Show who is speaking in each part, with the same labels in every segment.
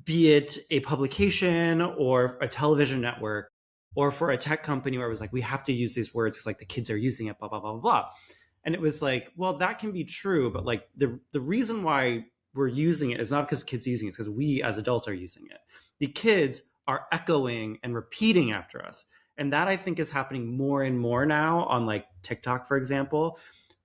Speaker 1: be it a publication or a television network or for a tech company where it was like, we have to use these words because like the kids are using it, blah, blah, blah, blah, blah. And it was like, well, that can be true, but like the reason why we're using it is not because kids are using it, it's because we as adults are using it. The kids are echoing and repeating after us. And that I think is happening more and more now on like TikTok, for example.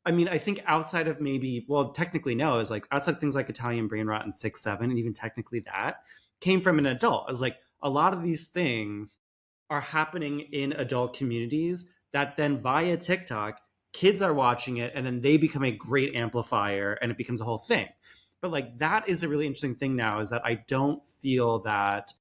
Speaker 1: I mean, I think outside of maybe, well, technically no, is like outside of things like Italian brain rot and 6-7, and even technically that came from an adult. I was like, a lot of these things are happening in adult communities that then via TikTok, kids are watching it and then they become a great amplifier and it becomes a whole thing. But like that is a really interesting thing now, is that I don't feel that,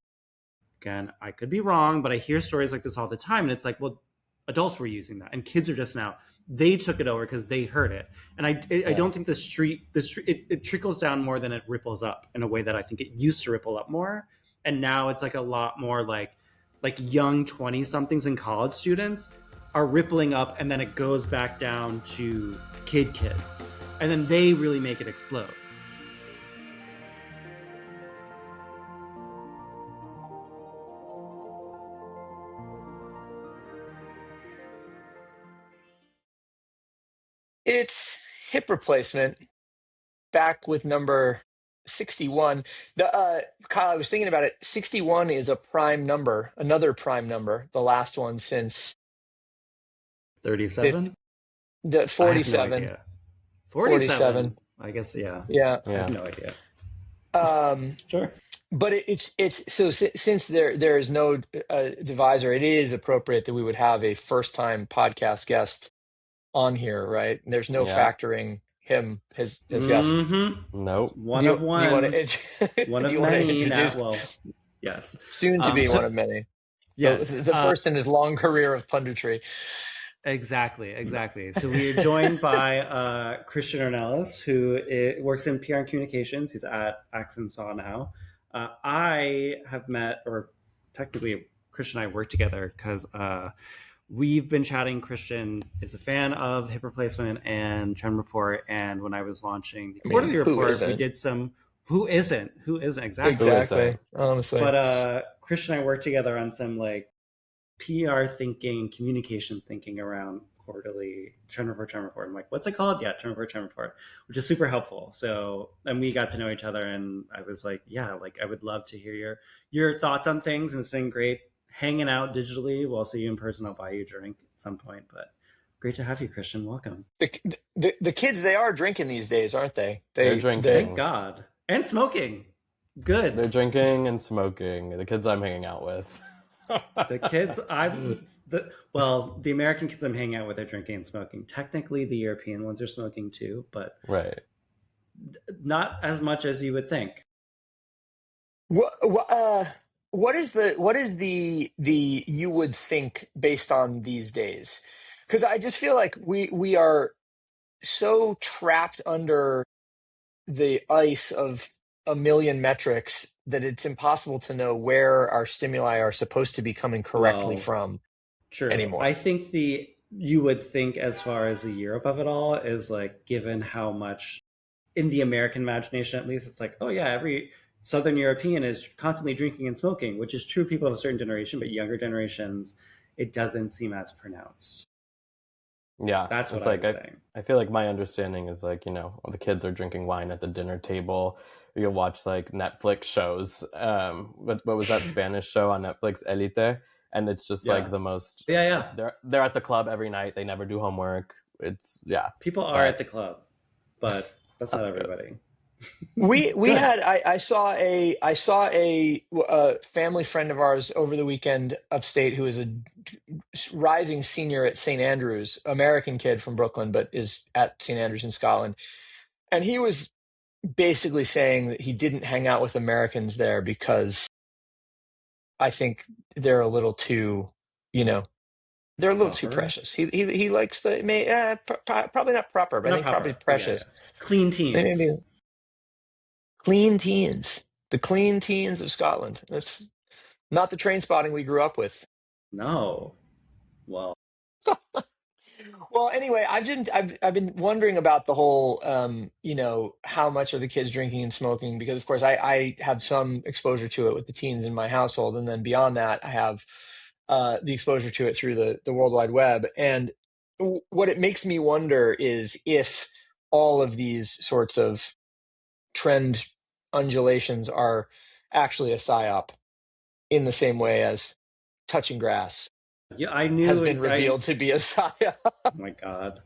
Speaker 1: again, I could be wrong, but I hear stories like this all the time. And it's like, well, adults were using that and kids are just now, they took it over because they heard it. And I don't think it trickles down more than it ripples up in a way that I think it used to ripple up more. And now it's like a lot more like young 20 somethings and college students are rippling up, and then it goes back down to kids. And then they really make it explode.
Speaker 2: It's hip replacement, back with number 61. Kyle, I was thinking about it. 61 is a prime number, another prime number, the last one since
Speaker 1: 37?
Speaker 2: The 47.
Speaker 1: I have no idea. 47. I guess, yeah. I have no idea. Sure.
Speaker 2: But it's so since there is no divisor, it is appropriate that we would have a first time podcast guest on here, right? There's no factoring him his guest.
Speaker 3: Nope.
Speaker 1: One of many. Well, yes.
Speaker 2: Soon to be one of many.
Speaker 1: Yes.
Speaker 2: The first in his long career of punditry.
Speaker 1: Exactly. So we are joined by Christian Ornelas, who works in PR and communications. He's at Axe and Saw now. I have met, or technically Christian and I work together because we've been chatting. Christian is a fan of Hip Replacement and Trend Report. And when I was launching the Quarterly Report, we did some, who isn't exactly.
Speaker 2: Honestly.
Speaker 1: But Christian and I worked together on some like PR thinking, communication thinking around Quarterly Trend Report. I'm like, what's it called? Yeah, Trend Report, which is super helpful. So, and we got to know each other, and I was like, yeah, like I would love to hear your thoughts on things, and it's been great hanging out digitally. We'll see you in person. I'll buy you a drink at some point, but great to have you, Christian. Welcome.
Speaker 2: The kids, they are drinking these days, aren't they?
Speaker 3: They're drinking.
Speaker 1: Thank God. And smoking. Good.
Speaker 3: They're drinking and smoking. The kids I'm hanging out with.
Speaker 1: The kids the American kids I'm hanging out with are drinking and smoking. Technically, the European ones are smoking too, but not as much as you would think.
Speaker 2: What is the you would think based on these days? Because I just feel like we are so trapped under the ice of a million metrics that it's impossible to know where our stimuli are supposed to be coming correctly from anymore.
Speaker 1: I think you would think, as far as the Europe of it all, is like, given how much in the American imagination, at least, it's like, oh yeah, every Southern European is constantly drinking and smoking, which is true people of a certain generation, but younger generations, it doesn't seem as pronounced.
Speaker 3: Yeah,
Speaker 1: that's what I'm saying.
Speaker 3: I feel like my understanding is like, the kids are drinking wine at the dinner table. You'll watch like Netflix shows. What was that Spanish show on Netflix, Elite? And it's just like the most.
Speaker 1: Yeah.
Speaker 3: They're at the club every night. They never do homework. It's People
Speaker 1: are at the club, but that's not everybody.
Speaker 2: We had I saw a family friend of ours over the weekend upstate who is a rising senior at St. Andrews, American kid from Brooklyn, but is at St. Andrews in Scotland, and he was basically saying that he didn't hang out with Americans there because I think they're a little too, they're a little too precious. He likes probably not proper, but I think probably precious.
Speaker 1: Yeah. Clean teens.
Speaker 2: Clean teens. The clean teens of Scotland. That's not the train spotting we grew up with.
Speaker 1: No. Well.
Speaker 2: Well, anyway, I've been wondering about the whole, how much are the kids drinking and smoking? Because of course I have some exposure to it with the teens in my household, and then beyond that, I have the exposure to it through the World Wide Web. And what it makes me wonder is if all of these sorts of trend undulations are actually a psyop in the same way as touching grass
Speaker 1: Yeah, I
Speaker 2: has
Speaker 1: knew
Speaker 2: been
Speaker 1: it. I
Speaker 2: revealed to be a psyop.
Speaker 1: Oh my god.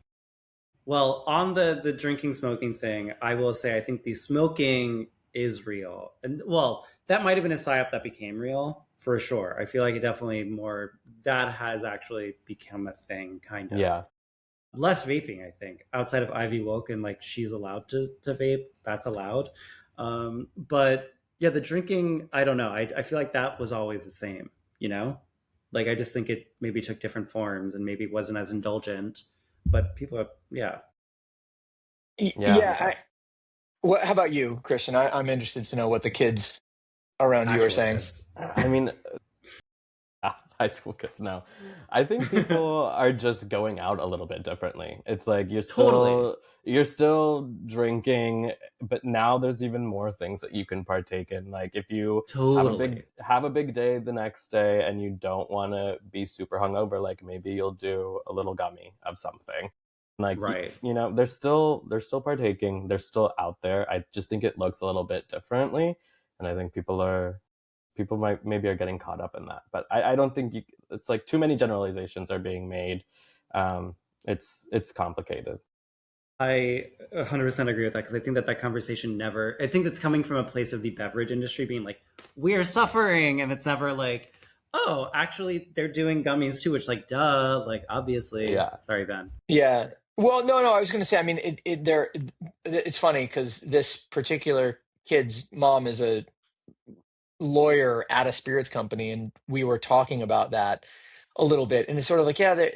Speaker 1: Well, on the drinking smoking thing, I will say I think the smoking is real, and well, that might have been a psyop that became real for sure. I feel like it definitely more that has actually become a thing, kind of.
Speaker 3: Yeah.
Speaker 1: Less vaping, I think, outside of Ivy Wilk and like she's allowed to vape. That's allowed. But yeah, the drinking, I don't know. I feel like that was always the same, you know? Like I just think it maybe took different forms and maybe wasn't as indulgent. But people are, yeah.
Speaker 3: Yeah.
Speaker 2: Yeah. How about you, Christian? I'm interested to know what the kids around you are
Speaker 1: Actual
Speaker 2: saying.
Speaker 1: kids.
Speaker 3: I mean, high school kids now. I think people are just going out a little bit differently. It's like
Speaker 1: Totally.
Speaker 3: you're still drinking, but now there's even more things that you can partake in. Like if you
Speaker 1: Totally.
Speaker 3: have a big day the next day and you don't want to be super hungover, like maybe you'll do a little gummy of something. Like
Speaker 1: Right.
Speaker 3: they're still partaking, they're still out there. I just think it looks a little bit differently, and I think people might maybe are getting caught up in that, but I don't think it's like too many generalizations are being made. It's complicated.
Speaker 1: I 100% agree with that because I think that that conversation never, I think it's coming from a place of the beverage industry being like, we're suffering. And it's never like, oh, actually, they're doing gummies too, which, like, duh, like, obviously.
Speaker 3: Yeah.
Speaker 1: Sorry, Ben.
Speaker 2: Yeah. Well, no. I was going to say. I mean, it's funny because this particular kid's mom is a lawyer at a spirits company, and we were talking about that a little bit. And it's sort of like, yeah,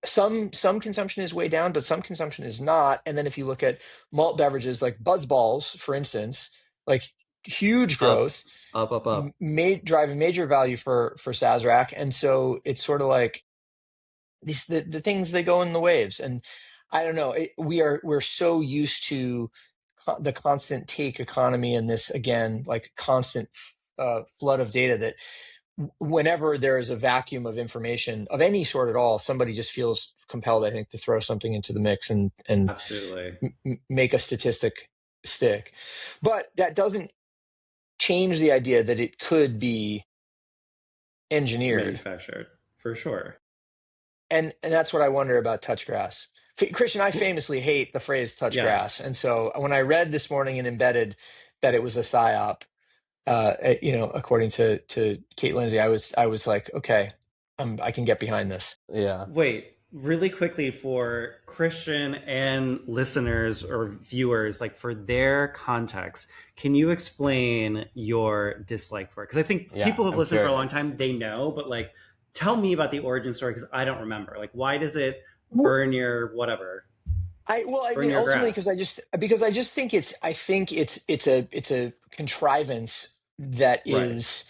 Speaker 2: some consumption is way down, but some consumption is not. And then if you look at malt beverages like Buzz Balls, for instance, like huge
Speaker 1: Up,
Speaker 2: growth,
Speaker 1: up.
Speaker 2: driving major value for Sazerac. And so it's sort of like the things, they go in the waves. And I don't know, we're so used to the constant take economy and this, again, like constant flood of data, that whenever there is a vacuum of information of any sort at all, somebody just feels compelled, I think, to throw something into the mix and
Speaker 1: Absolutely.
Speaker 2: make a statistic stick. But that doesn't change the idea that it could be engineered.
Speaker 1: Manufactured, for sure.
Speaker 2: And that's what I wonder about touch grass. Christian, I famously hate the phrase touch grass.
Speaker 1: Yes.
Speaker 2: And so when I read this morning in Embedded that it was a psyop, according to Kate Lindsay, I was like, okay, I can get behind this.
Speaker 3: Yeah.
Speaker 1: Wait, really quickly for Christian and listeners or viewers, like for their context, can you explain your dislike for it? Because I think people who've listened for a long time, they know, but like, tell me about the origin story because I don't remember. Like, why does it burn your whatever?
Speaker 2: I mean, ultimately, because I just think it's a contrivance that is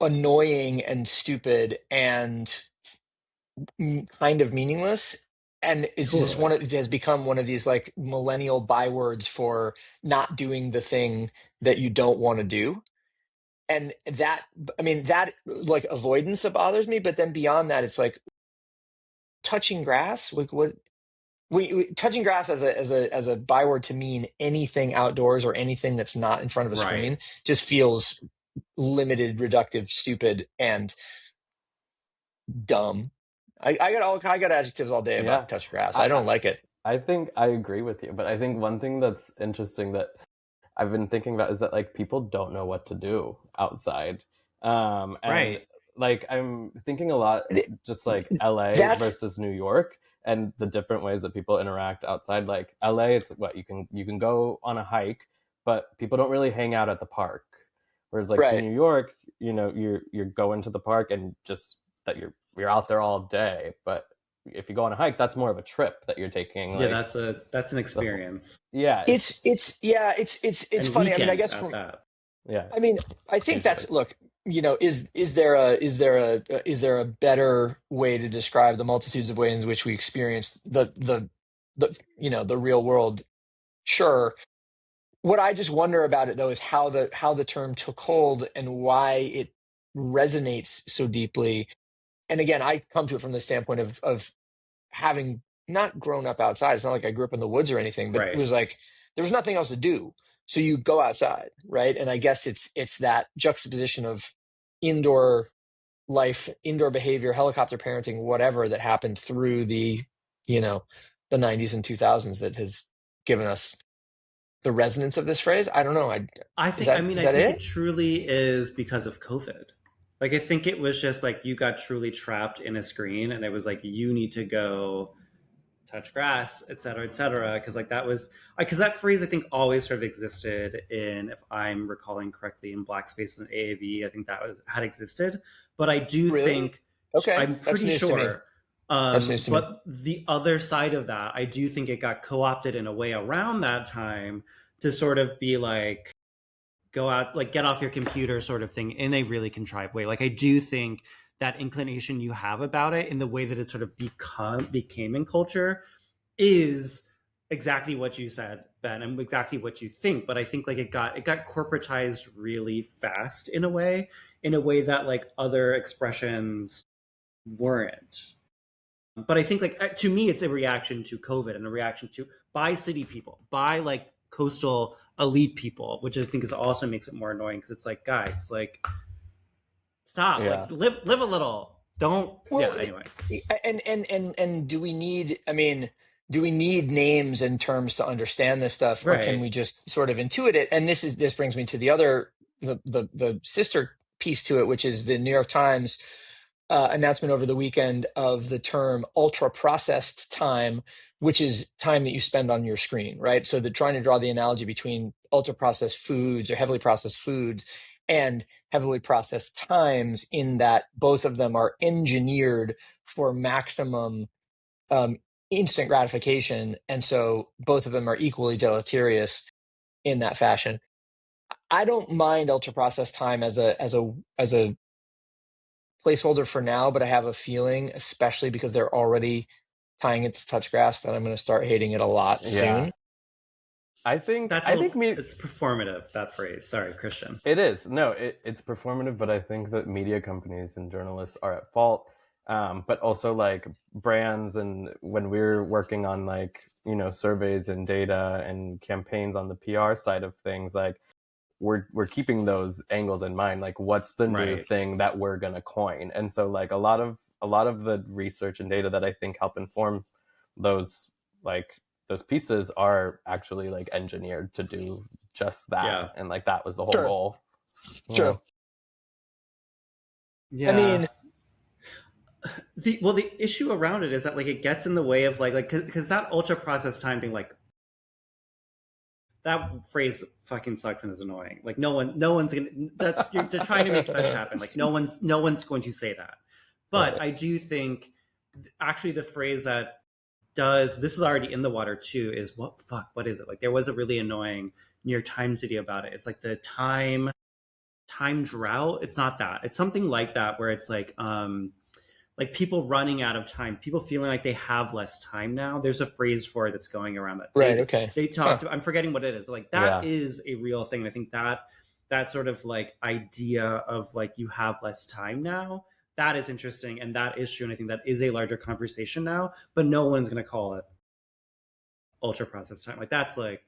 Speaker 2: annoying and stupid and kind of meaningless. And it's just it has become one of these like millennial bywords for not doing the thing that you don't want to do. And that, I mean, that like avoidance that bothers me. But then beyond that, it's like touching grass. Like what? Touching grass as a byword to mean anything outdoors or anything that's not in front of a screen just feels limited, reductive, stupid, and dumb. I got adjectives all day about touch grass. I don't like it.
Speaker 3: I think I agree with you, but I think one thing that's interesting that I've been thinking about is that like people don't know what to do outside. And like I'm thinking a lot just like LA versus New York and the different ways that people interact outside. Like LA, it's what you can go on a hike, but people don't really hang out at the park. Whereas like in New York, you're going to the park and just that you're out there all day. But if you go on a hike, that's more of a trip that you're taking.
Speaker 1: Yeah, like, that's an experience.
Speaker 2: It's funny. I mean, I guess I mean, I think that's, look, is there a better way to describe the multitudes of ways in which we experience the real world? Sure. What I just wonder about it though is how the term took hold and why it resonates so deeply. And again, I come to it from the standpoint of having not grown up outside. It's not like I grew up in the woods or anything, but it
Speaker 1: Right.
Speaker 2: was like there was nothing else to do. So you go outside, right? And I guess it's that juxtaposition of indoor life, indoor behavior, helicopter parenting, whatever that happened through you know, the 90s and 2000s that has given us the resonance of this phrase. I don't know.
Speaker 1: I
Speaker 2: Is
Speaker 1: think, I
Speaker 2: that
Speaker 1: mean,
Speaker 2: is
Speaker 1: I
Speaker 2: that
Speaker 1: think it
Speaker 2: it?
Speaker 1: truly is because of COVID. Like, I think it was just like you got truly trapped in a screen, and it was like, you need to go touch grass, et cetera, et cetera. Cause like that was, because that phrase I think always sort of existed in, if I'm recalling correctly, in Black spaces and AAV, I think that had existed. But I do
Speaker 2: Really?
Speaker 1: think,
Speaker 2: Okay.
Speaker 1: I'm
Speaker 2: That's
Speaker 1: pretty
Speaker 2: news to me.
Speaker 1: sure.
Speaker 2: That's news to me.
Speaker 1: But the other side of that, I do think it got co opted in a way around that time to sort of be like, go out, like get off your computer sort of thing in a really contrived way. Like I do think that inclination you have about it in the way that it sort of became in culture is exactly what you said, Ben, and exactly what you think. But I think like it got corporatized really fast in a way that like other expressions weren't. But I think like to me, it's a reaction to COVID and a reaction to by city people, by like coastal elite people, which I think is also makes it more annoying because it's like guys, like stop,
Speaker 3: Yeah.
Speaker 1: like live a little, don't. Yeah.
Speaker 2: Well,
Speaker 1: Anyway.
Speaker 2: and do we need, I mean, do we need names and terms to understand this stuff, or can
Speaker 1: Right.
Speaker 2: we just sort of intuit it? And this brings me to the sister piece to it, which is the New York Times announcement over the weekend of the term ultra processed time, which is time that you spend on your screen, right? So they're trying to draw the analogy between ultra processed foods or heavily processed foods and heavily processed times, in that both of them are engineered for maximum um, instant gratification. And so both of them are equally deleterious in that fashion. I don't mind ultra processed time as a placeholder for now, but I have a feeling, especially because they're already tying it to touchgrass, that I'm going to start hating it a lot
Speaker 3: Yeah.
Speaker 2: soon.
Speaker 1: That's
Speaker 3: I think me
Speaker 1: it's performative, that phrase. Sorry, Christian.
Speaker 3: it is. No, it's performative, but I think that media companies and journalists are at fault. But also like brands, and when we're working on like, surveys and data and campaigns on the PR side of things, like we're keeping those angles in mind. Like what's the new
Speaker 1: Right.
Speaker 3: thing that we're gonna coin? And so like a lot of the research and data that I think help inform those like those pieces are actually like engineered to do just that.
Speaker 1: Yeah.
Speaker 3: And like that was the whole
Speaker 2: Sure,
Speaker 3: goal.
Speaker 2: sure. I
Speaker 1: Yeah.
Speaker 2: mean,
Speaker 1: The issue around it is that like it gets in the way of like because that ultra processed time thing, like that phrase fucking sucks and is annoying. Like no one's gonna, that's, you're trying to make fetch happen. Like no one's going to say that. But
Speaker 3: Right.
Speaker 1: I do think actually the phrase that does, this is already in the water too, is what is it? Like there was a really annoying New York Times video about it. It's like the time drought. It's not that. It's something like that where it's like people running out of time, people feeling like they have less time now. There's a phrase for it that's going around that
Speaker 2: right. Okay.
Speaker 1: they
Speaker 2: Huh.
Speaker 1: talked about, I'm forgetting what it is, but like that
Speaker 3: Yeah.
Speaker 1: is a real thing. And I think that sort of like idea of like you have less time now, that is interesting and that is true. And I think that is a larger conversation now, but no one's gonna call it ultra processed time. Like that's like,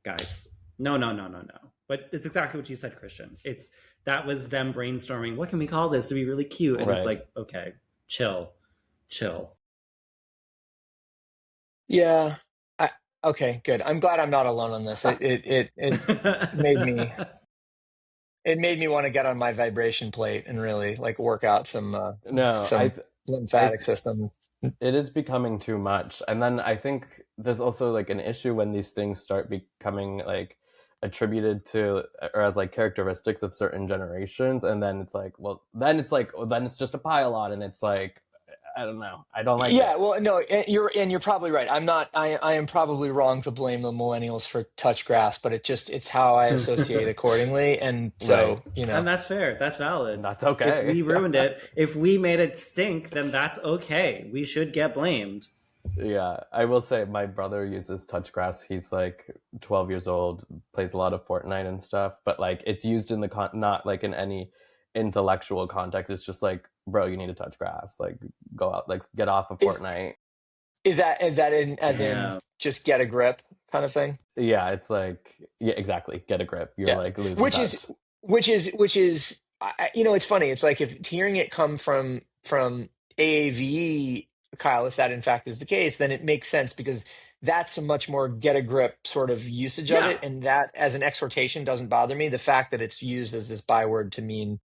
Speaker 1: guys, no, no, no, no, no. But it's exactly what you said, Christian. It's that was them brainstorming, what can we call this to be really cute? And it's
Speaker 3: Right.
Speaker 1: like, okay, chill, chill.
Speaker 2: Yeah. Okay, good. I'm glad I'm not alone on this. It made me it made me want to get on my vibration plate and really like work out
Speaker 3: No,
Speaker 2: some
Speaker 3: I
Speaker 2: lymphatic system.
Speaker 3: it is becoming too much. And then I think there's also like an issue when these things start becoming like attributed to or as like characteristics of certain generations, and then it's like, well, then it's like, then it's just a pile on, and it's like, I don't know. I don't like
Speaker 2: Yeah,
Speaker 3: it.
Speaker 2: well, no, you're probably right. I am probably wrong to blame the millennials for touch grass, but it's how I associate accordingly. And
Speaker 3: Right.
Speaker 2: so,
Speaker 1: And that's fair. That's valid.
Speaker 3: That's
Speaker 1: If
Speaker 3: okay.
Speaker 1: we ruined it, if we made it stink, then that's okay. We should get blamed.
Speaker 3: Yeah, I will say my brother uses touch grass. He's like 12 years old, plays a lot of Fortnite and stuff, but like it's used in the not like in any intellectual context. It's just like, bro, you need to touch grass. Like go out, like get off of
Speaker 2: is
Speaker 3: Fortnite.
Speaker 2: that in as in
Speaker 1: Damn.
Speaker 2: just get a grip kind of thing?
Speaker 3: Yeah, it's like, yeah, exactly. Get a grip. You're
Speaker 2: Yeah,
Speaker 3: like losing
Speaker 2: which
Speaker 3: touch.
Speaker 2: is which is it's funny. It's like if hearing it come from AAVE, Kyle, if that in fact is the case, then it makes sense because that's a much more get a grip sort of usage of
Speaker 1: Yeah.
Speaker 2: it, and that as an exhortation doesn't bother me. The fact that it's used as this byword to mean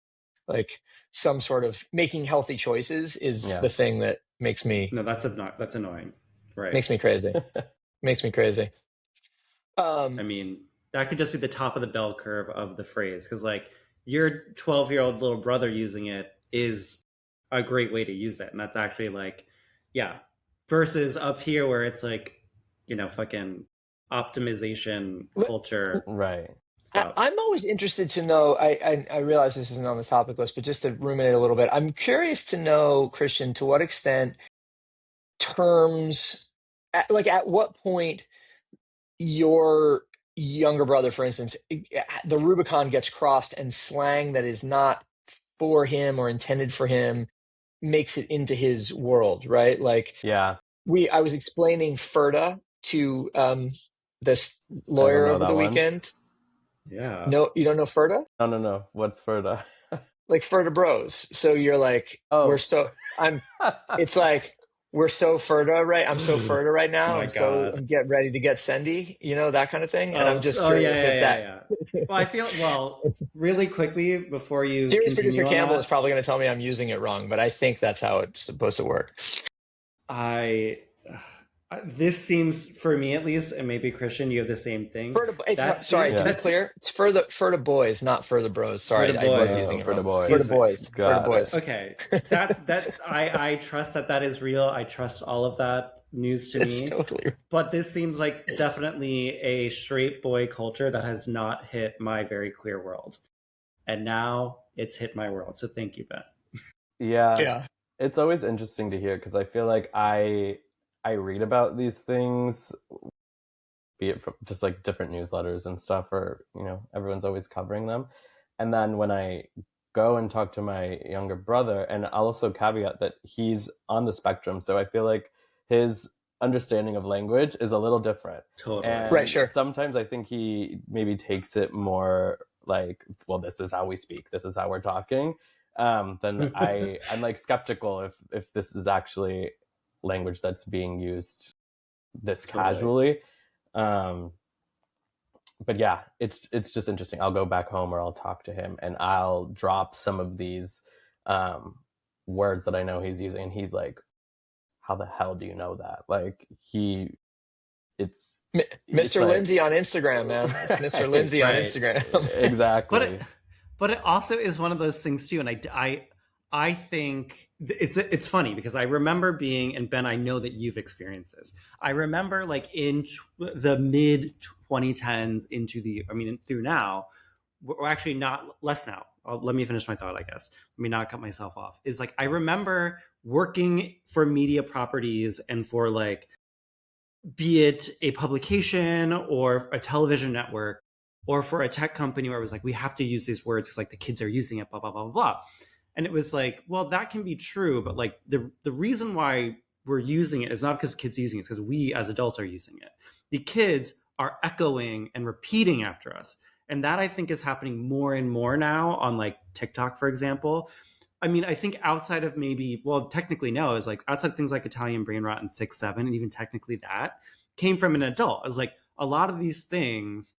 Speaker 2: like some sort of making healthy choices is
Speaker 3: Yeah.
Speaker 2: the thing that makes me
Speaker 1: No, that's annoying. Right.
Speaker 2: makes me crazy. Makes me crazy.
Speaker 1: I mean, that could just be the top of the bell curve of the phrase because, like, your 12-year-old little brother using it is a great way to use it. And that's actually, like, yeah, versus up here where it's like, fucking optimization culture
Speaker 3: Right.
Speaker 1: stuff.
Speaker 2: I'm always interested to know. I realize this isn't on the topic list, but just to ruminate a little bit, I'm curious to know, Christian, to what extent terms, at what point your younger brother, for instance, the Rubicon gets crossed and slang that is not for him or intended for him makes it into his world, right? Like
Speaker 3: Yeah.
Speaker 2: I was explaining Ferda to this
Speaker 3: I don't
Speaker 2: lawyer
Speaker 3: know
Speaker 2: over
Speaker 3: that
Speaker 2: the
Speaker 3: one.
Speaker 2: weekend.
Speaker 1: Yeah.
Speaker 2: No, you don't know Ferda?
Speaker 3: No. What's Ferda?
Speaker 2: Like Ferda Bros. So you're like,
Speaker 3: Oh.
Speaker 2: it's like, we're so Ferda, right? I'm so Ferda right now.
Speaker 1: My
Speaker 2: I'm so,
Speaker 1: God.
Speaker 2: I'm get ready to get Sendy, that kind of thing. And I'm just
Speaker 1: yeah,
Speaker 2: curious
Speaker 1: yeah,
Speaker 2: if
Speaker 1: yeah,
Speaker 2: that.
Speaker 1: yeah. Well, I feel, really quickly before you
Speaker 2: Serious producer
Speaker 1: continue on
Speaker 2: Campbell
Speaker 1: that,
Speaker 2: is probably going to tell me I'm using it wrong, but I think that's how it's supposed to work.
Speaker 1: this seems, for me at least, and maybe Christian, you have the same thing.
Speaker 2: Sorry, to be clear, it's Ferda Boys, not Ferda Bros. Sorry,
Speaker 1: Ferda
Speaker 2: I was
Speaker 1: Boys.
Speaker 2: using it
Speaker 3: Ferda
Speaker 2: wrong.
Speaker 3: Boys.
Speaker 2: Ferda Boys.
Speaker 3: Got
Speaker 2: Ferda Boys.
Speaker 1: Okay, I trust that is real. I trust all of that news to
Speaker 2: It's
Speaker 1: me.
Speaker 2: totally.
Speaker 1: But this seems like definitely a straight boy culture that has not hit my very queer world, and now it's hit my world. So thank you, Ben.
Speaker 2: Yeah.
Speaker 3: It's always interesting to hear because I feel like I read about these things, be it from just like different newsletters and stuff, or everyone's always covering them. And then when I go and talk to my younger brother, and I'll also caveat that he's on the spectrum, so I feel like his understanding of language is a little different.
Speaker 1: Totally.
Speaker 3: And
Speaker 2: Right, sure.
Speaker 3: sometimes I think he maybe takes it more like, well, this is how we speak, this is how we're talking. Then I'm like skeptical if this is actually language that's being used this casually. But yeah, it's just interesting. I'll go back home or I'll talk to him and I'll drop some of these words that I know he's using, and he's like, how the hell do you know that? Like it's
Speaker 2: Mr.
Speaker 3: like,
Speaker 2: Lindsay on Instagram, man. It's Mr. Lindsay on Instagram.
Speaker 3: Exactly.
Speaker 1: But it also is one of those things too, and I think it's funny because I remember being, and Ben, I know that you've experienced this. I remember like in the mid 2010s through now, we're actually not less now. Let me finish my thought, I guess. Let me not cut myself off. Is like, I remember working for media properties and for like, be it a publication or a television network or for a tech company where it was like, we have to use these words because like the kids are using it, blah, blah, blah, blah, blah. And it was like, well, that can be true. But like the reason why we're using it is not because kids are using it, it's because we as adults are using it. The kids are echoing and repeating after us. And that I think is happening more and more now on like TikTok, for example. I mean, I think outside of technically no, is like outside things like Italian brain rot and 6-7, and even technically that came from an adult. I was like, a lot of these things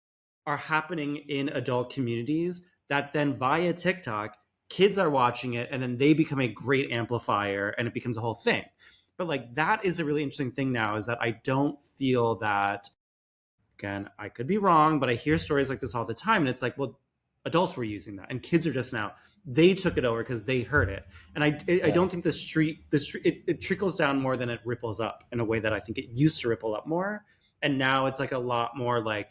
Speaker 1: are happening in adult communities that then via TikTok, kids are watching it and then they become a great amplifier and it becomes a whole thing. But like, that is a really interesting thing now, is that I don't feel that, again, I could be wrong, but I hear stories like this all the time. And it's like, well, adults were using that, and kids are just now, they took it over because they heard it. And I don't think it trickles down more than it ripples up in a way that I think it used to ripple up more. And now it's like a lot more like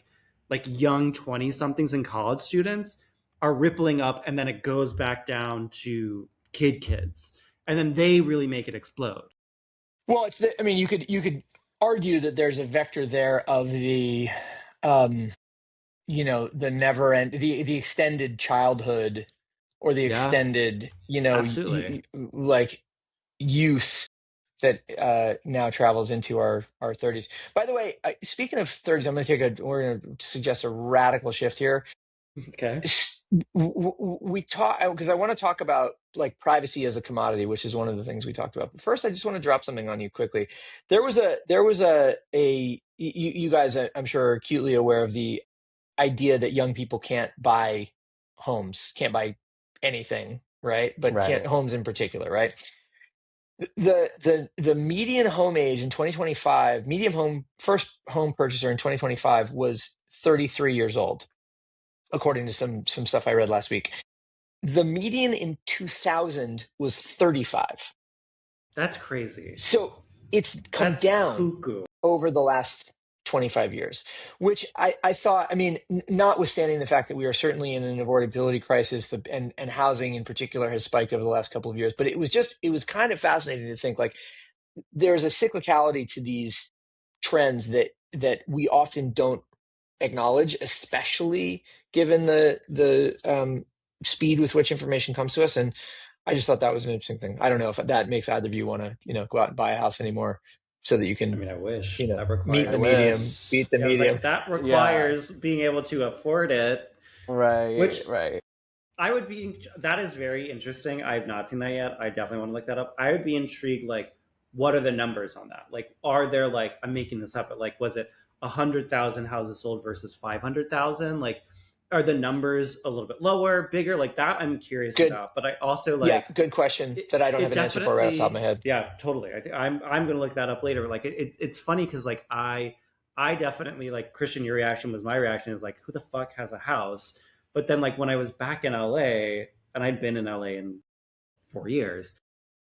Speaker 1: young 20 somethings and college students are rippling up, and then it goes back down to kids, and then they really make it explode.
Speaker 2: Well, I mean, you could argue that there's a vector there of the the never end, the extended childhood, or the extended
Speaker 1: absolutely.
Speaker 2: like youth that now travels into our 30s. By the way, speaking of 30s, we're going to suggest a radical shift here.
Speaker 1: Okay.
Speaker 2: We talk because I want to talk about like privacy as a commodity, which is one of the things we talked about. But first, I just want to drop something on you quickly. There was you guys, I'm sure, are acutely aware of the idea that young people can't buy homes, can't buy anything, right? But can't homes in particular, right? The median home age in 2025, first home purchaser in 2025 was 33 years old, according to some stuff I read last week. The median in 2000 was 35.
Speaker 1: That's crazy.
Speaker 2: So it's come down
Speaker 1: cuckoo
Speaker 2: over the last 25 years, which I thought, I mean, notwithstanding the fact that we are certainly in an affordability crisis, and housing in particular has spiked over the last couple of years, but it was kind of fascinating to think like there's a cyclicality to these trends that we often don't acknowledge, especially given the speed with which information comes to us. And I just thought that was an interesting thing. I don't know if that makes either of you want to, go out and buy a house anymore, so that you can,
Speaker 1: I mean, I wish
Speaker 2: that
Speaker 1: requires,
Speaker 2: meet the medium, beat the medium.
Speaker 1: like, that requires being able to afford it.
Speaker 3: Right.
Speaker 1: Which
Speaker 3: right.
Speaker 1: That is very interesting. I have not seen that yet. I definitely want to look that up. I would be intrigued, like, what are the numbers on that? Like, are there, like, I'm making this up, but like, was it 100,000 houses sold versus 500,000? Like, are the numbers a little bit lower, bigger? Like that, I'm curious about. But I also
Speaker 2: good question that I don't have an answer for right off the top of my head.
Speaker 1: Yeah, totally. I think I'm going to look that up later. Like it's funny because like I definitely, like, Christian, your reaction was my reaction, is like, who the fuck has a house? But then like when I was back in LA, and I'd been in LA in 4 years,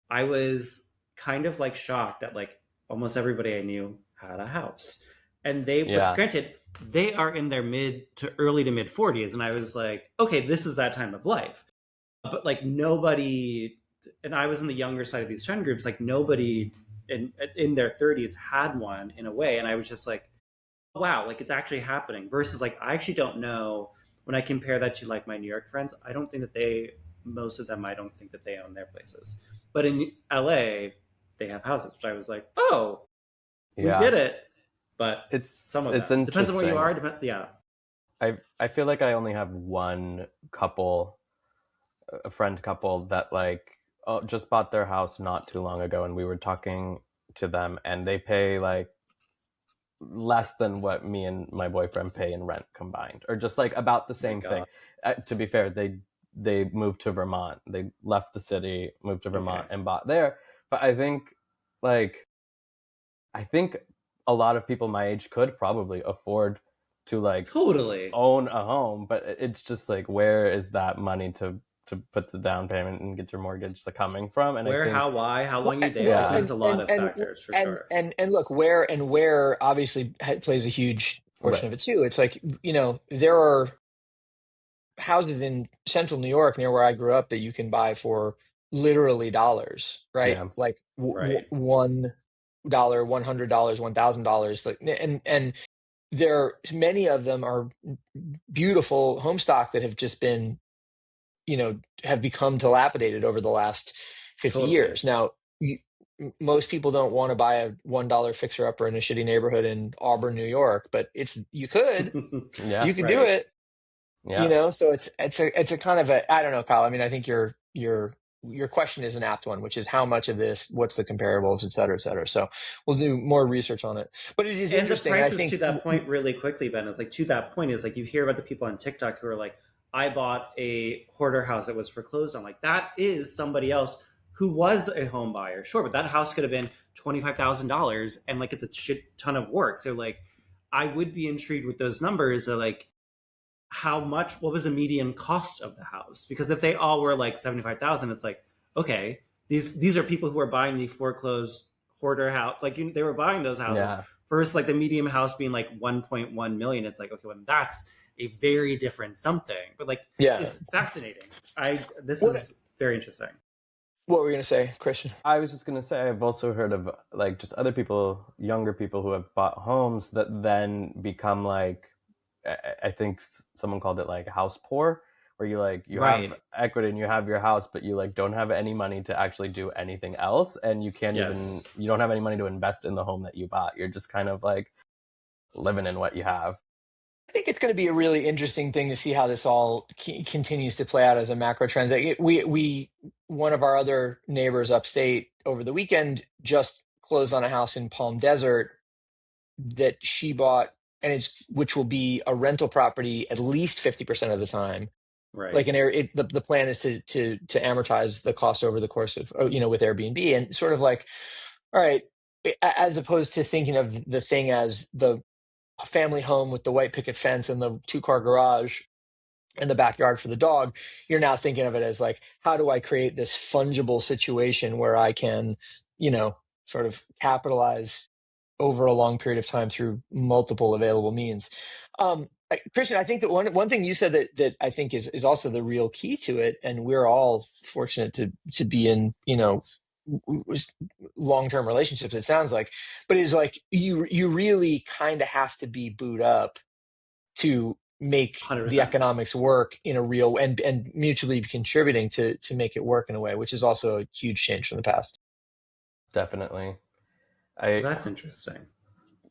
Speaker 1: I was kind of like shocked that like almost everybody I knew had a house. And but granted, they are in their mid to early to mid 40s. And I was like, okay, this is that time of life. But like nobody, and I was in the younger side of these friend groups, like nobody in their 30s had one in a way. And I was just like, wow, like it's actually happening. Versus like, I actually don't know, when I compare that to like my New York friends, I don't think that most of them, I don't think that they own their places. But in LA, they have houses, which I was like, oh, we did it. But
Speaker 3: it's
Speaker 1: depends on where you are.
Speaker 3: I feel like I only have one couple, a friend couple that like just bought their house not too long ago, and we were talking to them, and they pay like less than what me and my boyfriend pay in rent combined, or just like about the same thing. To be fair, they moved to Vermont. They left the city, moved to Vermont, and bought there. But I think a lot of people my age could probably afford to like
Speaker 1: totally
Speaker 3: own a home, but it's just like, where is that money to put the down payment and get your mortgage coming from? And
Speaker 1: where,
Speaker 3: I think,
Speaker 1: how long you there? There's a lot of factors for sure.
Speaker 2: And look, where obviously plays a huge portion of it too. It's like, there are houses in central New York near where I grew up that you can buy for literally dollars, right? Yeah. Like $1, $100, $1,000. Like, and there, many of them are beautiful home stock that have just been, have become dilapidated over the last 50 years. Now, most people don't want to buy a $1 fixer upper in a shitty neighborhood in Auburn, New York, but you could do it. Yeah. So it's a kind of I don't know, Kyle. I mean, I think your question is an apt one, which is how much of this, what's the comparables, et cetera, et cetera. So we'll do more research on it. But it is interesting.
Speaker 1: And the prices, to that point, really quickly, Ben, it's like, to that point, is like, you hear about the people on TikTok who are like, I bought a hoarder house that was foreclosed on. Like, that is somebody else who was a home buyer. Sure, but that house could have been $25,000, and like, it's a shit ton of work. So like, I would be intrigued with those numbers. Like, what was the median cost of the house? Because if they all were like 75,000, it's like, okay, these are people who are buying the foreclosed hoarder house, like they were buying those houses
Speaker 3: Yeah.
Speaker 1: versus like the median house being like 1.1 million. It's like, okay, well, that's a very different something. But like, it's fascinating. This is very interesting.
Speaker 2: What were you going to say, Christian?
Speaker 3: I was just going to say, I've also heard of like just other people, younger people who have bought homes that then become like, I think someone called it like house poor, where you like, you have equity and you have your house, but you like don't have any money to actually do anything else. And you can't you don't have any money to invest in the home that you bought. You're just kind of like living in what you have.
Speaker 2: I think it's going to be a really interesting thing to see how this all continues to play out as a macro trend. One of our other neighbors upstate over the weekend just closed on a house in Palm Desert that she bought, and which will be a rental property at least 50% of the time.
Speaker 1: Right.
Speaker 2: Like the plan is to amortize the cost over the course of, with Airbnb, and sort of like, all right, as opposed to thinking of the thing as the family home with the white picket fence and the 2-car garage and the backyard for the dog, you're now thinking of it as like, how do I create this fungible situation where I can, sort of capitalize over a long period of time through multiple available means. Christian, I think that one thing you said that I think is also the real key to it, and we're all fortunate to be in, long-term relationships, it sounds like, but it's like you really kind of have to be booed up to make
Speaker 1: 100%.
Speaker 2: the economics work in a real and mutually contributing to make it work in a way, which is also a huge change from the past.
Speaker 3: Definitely.
Speaker 1: That's interesting.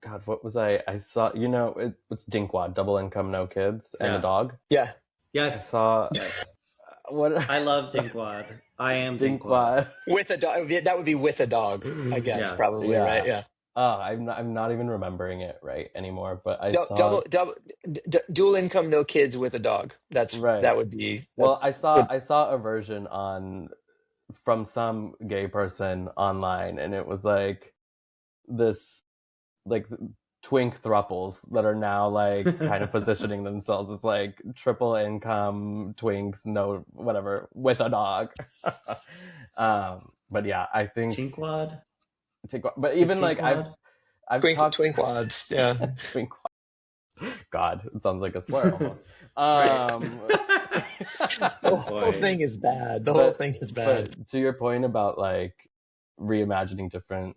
Speaker 3: God, what was I saw, it's Dinkwad, double income, no kids, and a dog.
Speaker 2: Yeah.
Speaker 1: Yes.
Speaker 3: I saw
Speaker 1: I love Dinkwad. I am Dinkwad.
Speaker 2: With a dog. That would be with a dog, I guess, probably, right? Yeah.
Speaker 3: I'm not even remembering it right anymore, but I saw
Speaker 2: dual income, no kids with a dog. That's right. That would be.
Speaker 3: I saw a version from some gay person online, and it was like this, like twink thruples that are now like kind of positioning themselves as like triple income twinks, no whatever, with a dog. But yeah, I think
Speaker 1: Tinkwad.
Speaker 3: But even like I've talked
Speaker 2: twinkwads, yeah.
Speaker 3: Twinkwad. God, it sounds like a slur almost.
Speaker 2: The whole thing is bad. Whole thing is bad.
Speaker 3: But to your point about like reimagining different,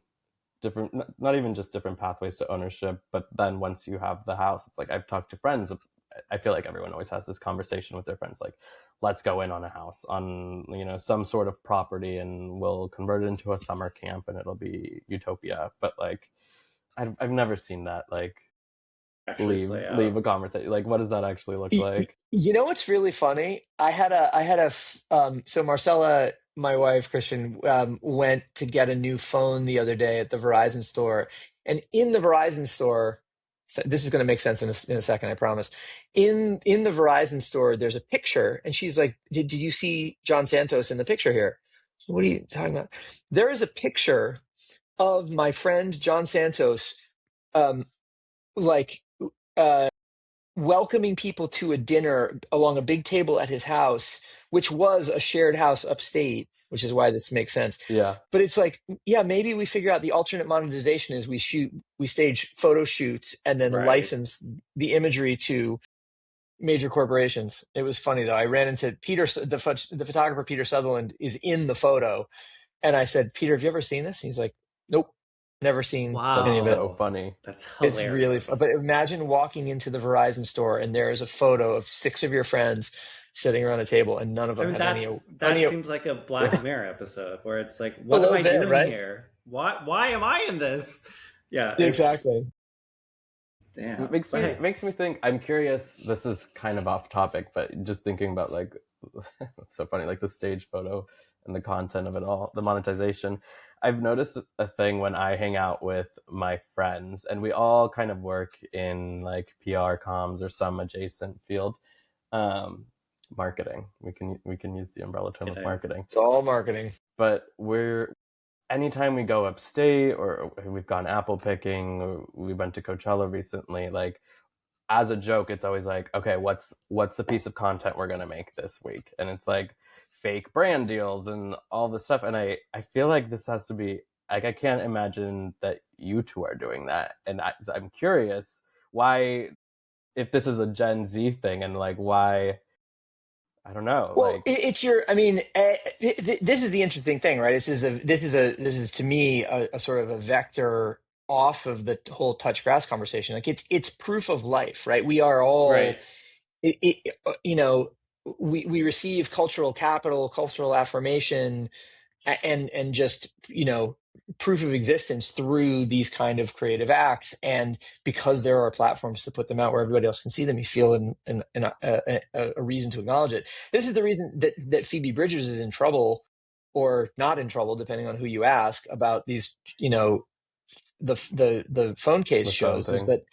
Speaker 3: not even just different pathways to ownership, but then once you have the house, it's like I've talked to friends. I feel like everyone always has this conversation with their friends, like, let's go in on a house on, some sort of property, and we'll convert it into a summer camp and it'll be utopia. But like, I've never seen that like leave a conversation. Like, what does that actually look like?
Speaker 2: What's really funny? So Marcella, my wife, Christian, went to get a new phone the other day at the Verizon store, and in the Verizon store, this is going to make sense in a second, I promise. In the Verizon store, there's a picture, and she's like, "Did you see John Santos in the picture here?" What are you talking about? There is a picture of my friend John Santos, welcoming people to a dinner along a big table at his house, which was a shared house upstate, which is why this makes sense.
Speaker 3: Yeah.
Speaker 2: But it's like, maybe we figure out the alternate monetization is we stage photo shoots and then license the imagery to major corporations. It was funny though. I ran into Peter, the photographer Peter Sutherland is in the photo, and I said, "Peter, have you ever seen this?" He's like, "Nope. Never seen any of it."
Speaker 3: So funny.
Speaker 1: That's hilarious.
Speaker 2: It's really fun. But imagine walking into the Verizon store and there is a photo of 6 of your friends sitting around a table, and none of them have any.
Speaker 1: That seems like a Black Mirror episode where it's like, what am I doing here? Why am I in this? Yeah,
Speaker 2: exactly.
Speaker 1: Damn.
Speaker 3: It makes me think. I'm curious. This is kind of off topic, but just thinking about like, it's so funny, like the stage photo and the content of it all, the monetization. I've noticed a thing when I hang out with my friends, and we all kind of work in like PR, comms, or some adjacent field. Marketing. We can use the umbrella term of marketing.
Speaker 2: It's all marketing.
Speaker 3: But anytime we go upstate, or we've gone apple picking, or we went to Coachella recently, like as a joke, it's always like, okay, what's the piece of content we're gonna make this week? And it's like fake brand deals and all this stuff. And I feel like this has to be like, I can't imagine that you two are doing that. And I'm curious why, if this is a Gen Z thing, and like why, I don't know,
Speaker 2: Well,
Speaker 3: like,
Speaker 2: it's your. I mean, this is the interesting thing, right? This is to me a sort of a vector off of the whole touch grass conversation. Like it's proof of life, right? We are all,
Speaker 1: Right.
Speaker 2: you know, we receive cultural capital, cultural affirmation, and just, you know, proof of existence through these kind of creative acts. And because there are platforms to put them out where everybody else can see them, you feel a reason to acknowledge it. This is the reason that Phoebe Bridgers is in trouble, or not in trouble, depending on who you ask, about these, you know, the phone case
Speaker 3: the phone
Speaker 2: shows, is
Speaker 3: thing.
Speaker 2: that,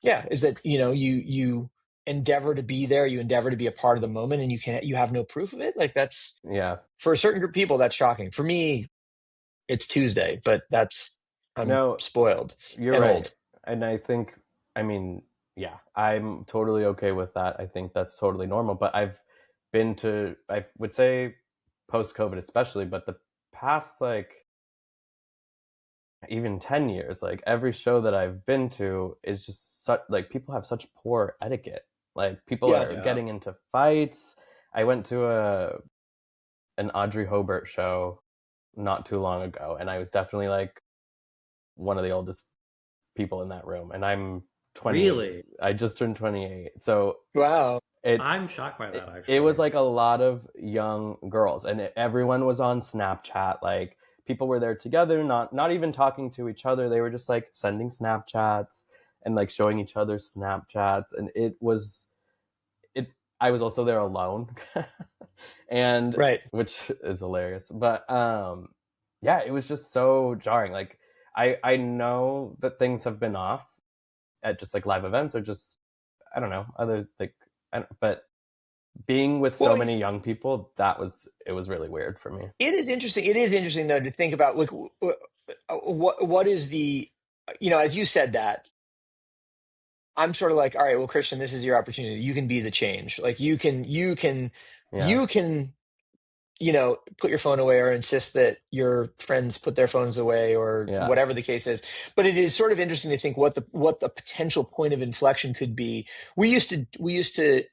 Speaker 2: yeah, is that, you know, you endeavor to be there, you endeavor to be a part of the moment, and you have no proof of it. Like, that's,
Speaker 3: Yeah.
Speaker 2: for a certain group of people, that's shocking. For me, it's Tuesday, but I'm
Speaker 3: No,
Speaker 2: spoiled
Speaker 3: you're
Speaker 2: and
Speaker 3: right.
Speaker 2: old.
Speaker 3: And I think, I mean, yeah, I'm totally okay with that. I think that's totally normal. But I've been to, I would say post COVID especially, but the past like even 10 years, like every show that I've been to is just such, like, people have such poor etiquette. Like, people
Speaker 2: Yeah.
Speaker 3: are
Speaker 1: Yeah.
Speaker 3: getting into fights. I went to an Audrey Hobart show not too long ago, and I was definitely like one of the oldest people in that room, and I'm 28.
Speaker 1: Really?
Speaker 3: I just turned 28. So
Speaker 2: Wow.
Speaker 1: I'm shocked by that,
Speaker 3: it was
Speaker 1: actually.
Speaker 3: like a lot of young girls, and everyone was on Snapchat. Like, people were there together, not even talking to each other. They were just like sending Snapchats and like showing each other Snapchats, and it I was also there alone. And
Speaker 2: Right.
Speaker 3: which is hilarious. But yeah, it was just so jarring. Like, I know that things have been off at just like live events, or just, I don't know, other like, but being with so
Speaker 2: Well,
Speaker 3: many young people, it was really weird for me.
Speaker 2: it is interesting. It is interesting, though, to think about, like, what is the, you know, as you said that, I'm sort of like, all right, well, Christian, this is your opportunity. You can be the change. Like,
Speaker 3: Yeah,
Speaker 2: you can, you know, put your phone away, or insist that your friends put their phones away, or
Speaker 3: yeah,
Speaker 2: whatever the case is. But it is sort of interesting to think what the potential point of inflection could be. We used to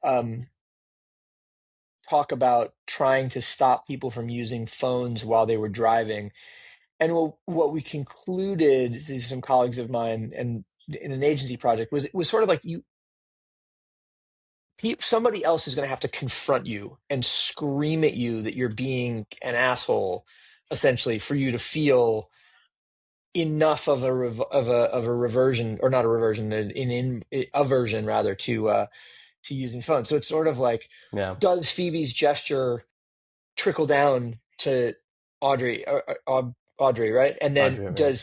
Speaker 2: talk about trying to stop people from using phones while they were driving. And what we concluded, these are some colleagues of mine, and in an agency project, was, it was sort of like, somebody else is going to have to confront you and scream at you that you're being an asshole, essentially, for you to feel enough of a reversion, or not a reversion, in aversion, rather, to using phones. So it's sort of like,
Speaker 3: yeah.
Speaker 2: does Phoebe's gesture trickle down to Audrey, Audrey, right? And then
Speaker 3: Audrey, yeah,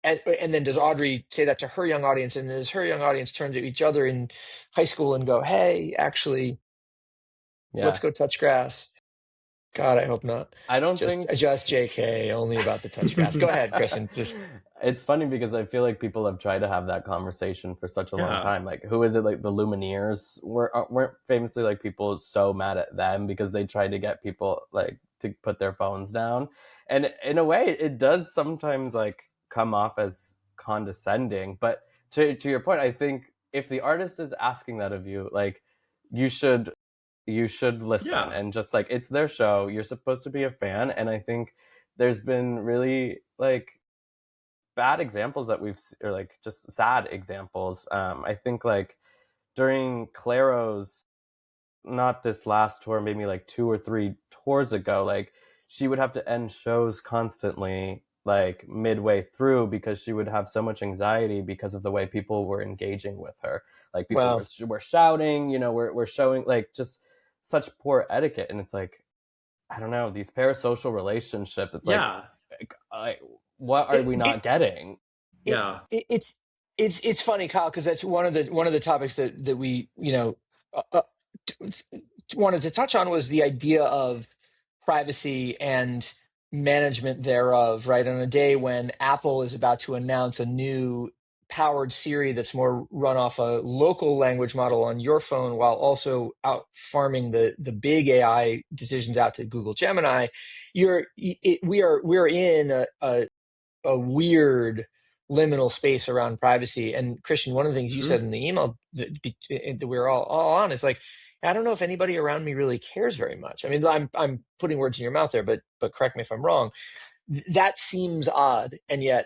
Speaker 2: and then does Audrey say that to her young audience, and does her young audience turn to each other in high school and go, "Hey, actually, let's
Speaker 3: yeah.
Speaker 2: go touch grass"? God, I hope not.
Speaker 3: I don't
Speaker 2: Just
Speaker 3: think.
Speaker 2: JK, only about the touch grass. Go ahead, Christian. Just
Speaker 3: It's funny because I feel like people have tried to have that conversation for such a long
Speaker 1: Yeah.
Speaker 3: time. Like, who is it? Like, the Lumineers weren't famously like people so mad at them because they tried to get people like to put their phones down. And in a way, it does sometimes like come off as condescending. But to your point, I think if the artist is asking that of you, like, you should listen,
Speaker 1: Yeah.
Speaker 3: and just like, it's their show. You're supposed to be a fan, and I think there's been really like bad examples that or like just sad examples. I think like during Claro's, not this last tour, maybe like 2 or 3 tours ago, like, she would have to end shows constantly like midway through because she would have so much anxiety because of the way people were engaging with her. Like, people
Speaker 2: wow.
Speaker 3: were shouting, you know, we're showing like just such poor etiquette. And it's like, I don't know, these parasocial relationships, it's like,
Speaker 1: Yeah.
Speaker 3: I, what are
Speaker 2: It,
Speaker 3: we not
Speaker 2: it,
Speaker 3: getting?
Speaker 2: it,
Speaker 1: Yeah.
Speaker 2: it's funny, Kyle, because that's one of the topics that we, wanted to touch on, was the idea of privacy and management thereof, right? On a day when Apple is about to announce a new powered Siri that's more run off a local language model on your phone while also out farming the big AI decisions out to Google Gemini, we're in a weird liminal space around privacy. And Christian, one of the things you said in the email that we're all on is like, I don't know if anybody around me really cares very much. I mean, I'm putting words in your mouth there, but correct me if I'm wrong. That seems odd, and yet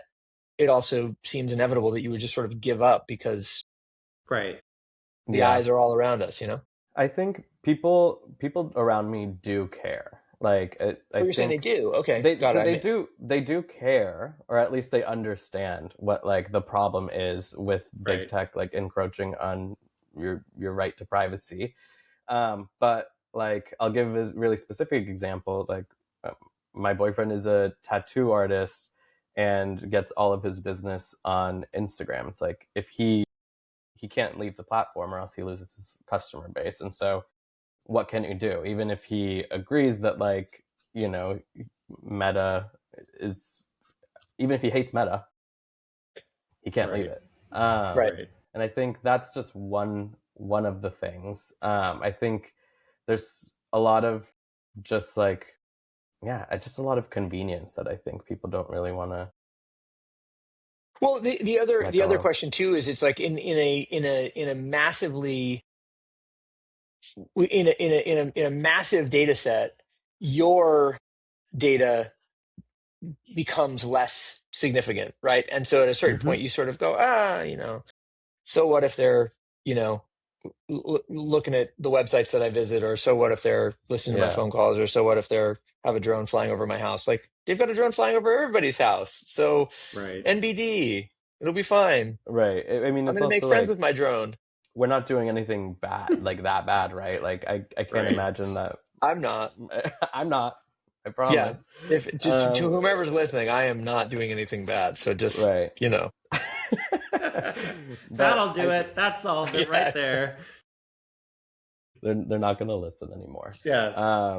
Speaker 2: it also seems inevitable that you would just sort of give up because the eyes are all around us, you know?
Speaker 3: I think people around me do care. Like,
Speaker 2: You're saying they do? Okay,
Speaker 3: they do care, or at least they understand what like the problem is with big tech like encroaching on your right to privacy. But like, I'll give a really specific example. Like, my boyfriend is a tattoo artist and gets all of his business on Instagram. It's like, if he can't leave the platform or else he loses his customer base. And so what can he do? Even if he agrees that, like, you know, Meta is, even if he hates Meta, he can't leave it. And I think that's just one of the things. I think there's a lot of just like, just a lot of convenience that I think people don't really want to.
Speaker 2: Well, the other question too is, it's like in a massively in a massive data set, your data becomes less significant, right? And so at a certain point, you sort of go, you know, so what if they're, you know, looking at the websites that I visit, or so what if they're listening to my phone calls, or so what if they're have a drone flying over my house? Like, they've got a drone flying over everybody's house, so NBD, it'll be fine.
Speaker 3: Right. I mean,
Speaker 2: I'm gonna make friends with my drone.
Speaker 3: We're not doing anything bad, like that bad, right? Like, I can't imagine that.
Speaker 2: I'm not.
Speaker 3: I promise.
Speaker 2: Yeah. If just to whomever's listening, I am not doing anything bad. So just you know.
Speaker 1: That'll do it. That solved it right there.
Speaker 3: They're not going to listen anymore.
Speaker 1: Yeah.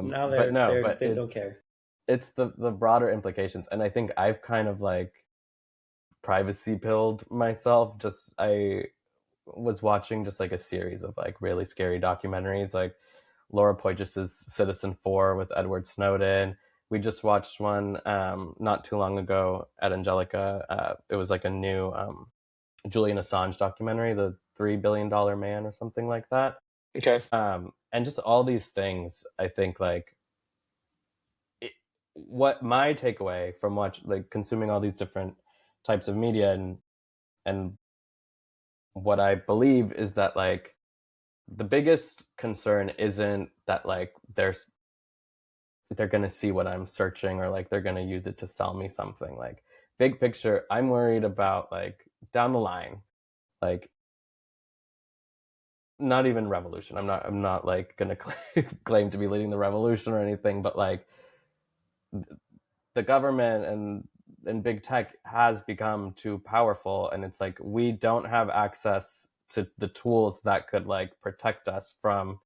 Speaker 1: Now they don't care.
Speaker 3: It's the broader implications, and I think I've kind of like privacy pilled myself. Just I was watching just like a series of like really scary documentaries, like Laura Poitras' Citizen4 with Edward Snowden. We just watched one not too long ago at Angelica. It was like a new Julian Assange documentary, The $3 Billion Man or something like that.
Speaker 2: Okay.
Speaker 3: And just all these things, I think like what my takeaway from consuming all these different types of media and what I believe is that like the biggest concern isn't that like they're going to see what I'm searching, or like they're going to use it to sell me something. Like, big picture, I'm worried about like down the line, like not even revolution. I'm not like going to claim to be leading the revolution or anything, but like the government and big tech has become too powerful, and it's like we don't have access to the tools that could like protect us from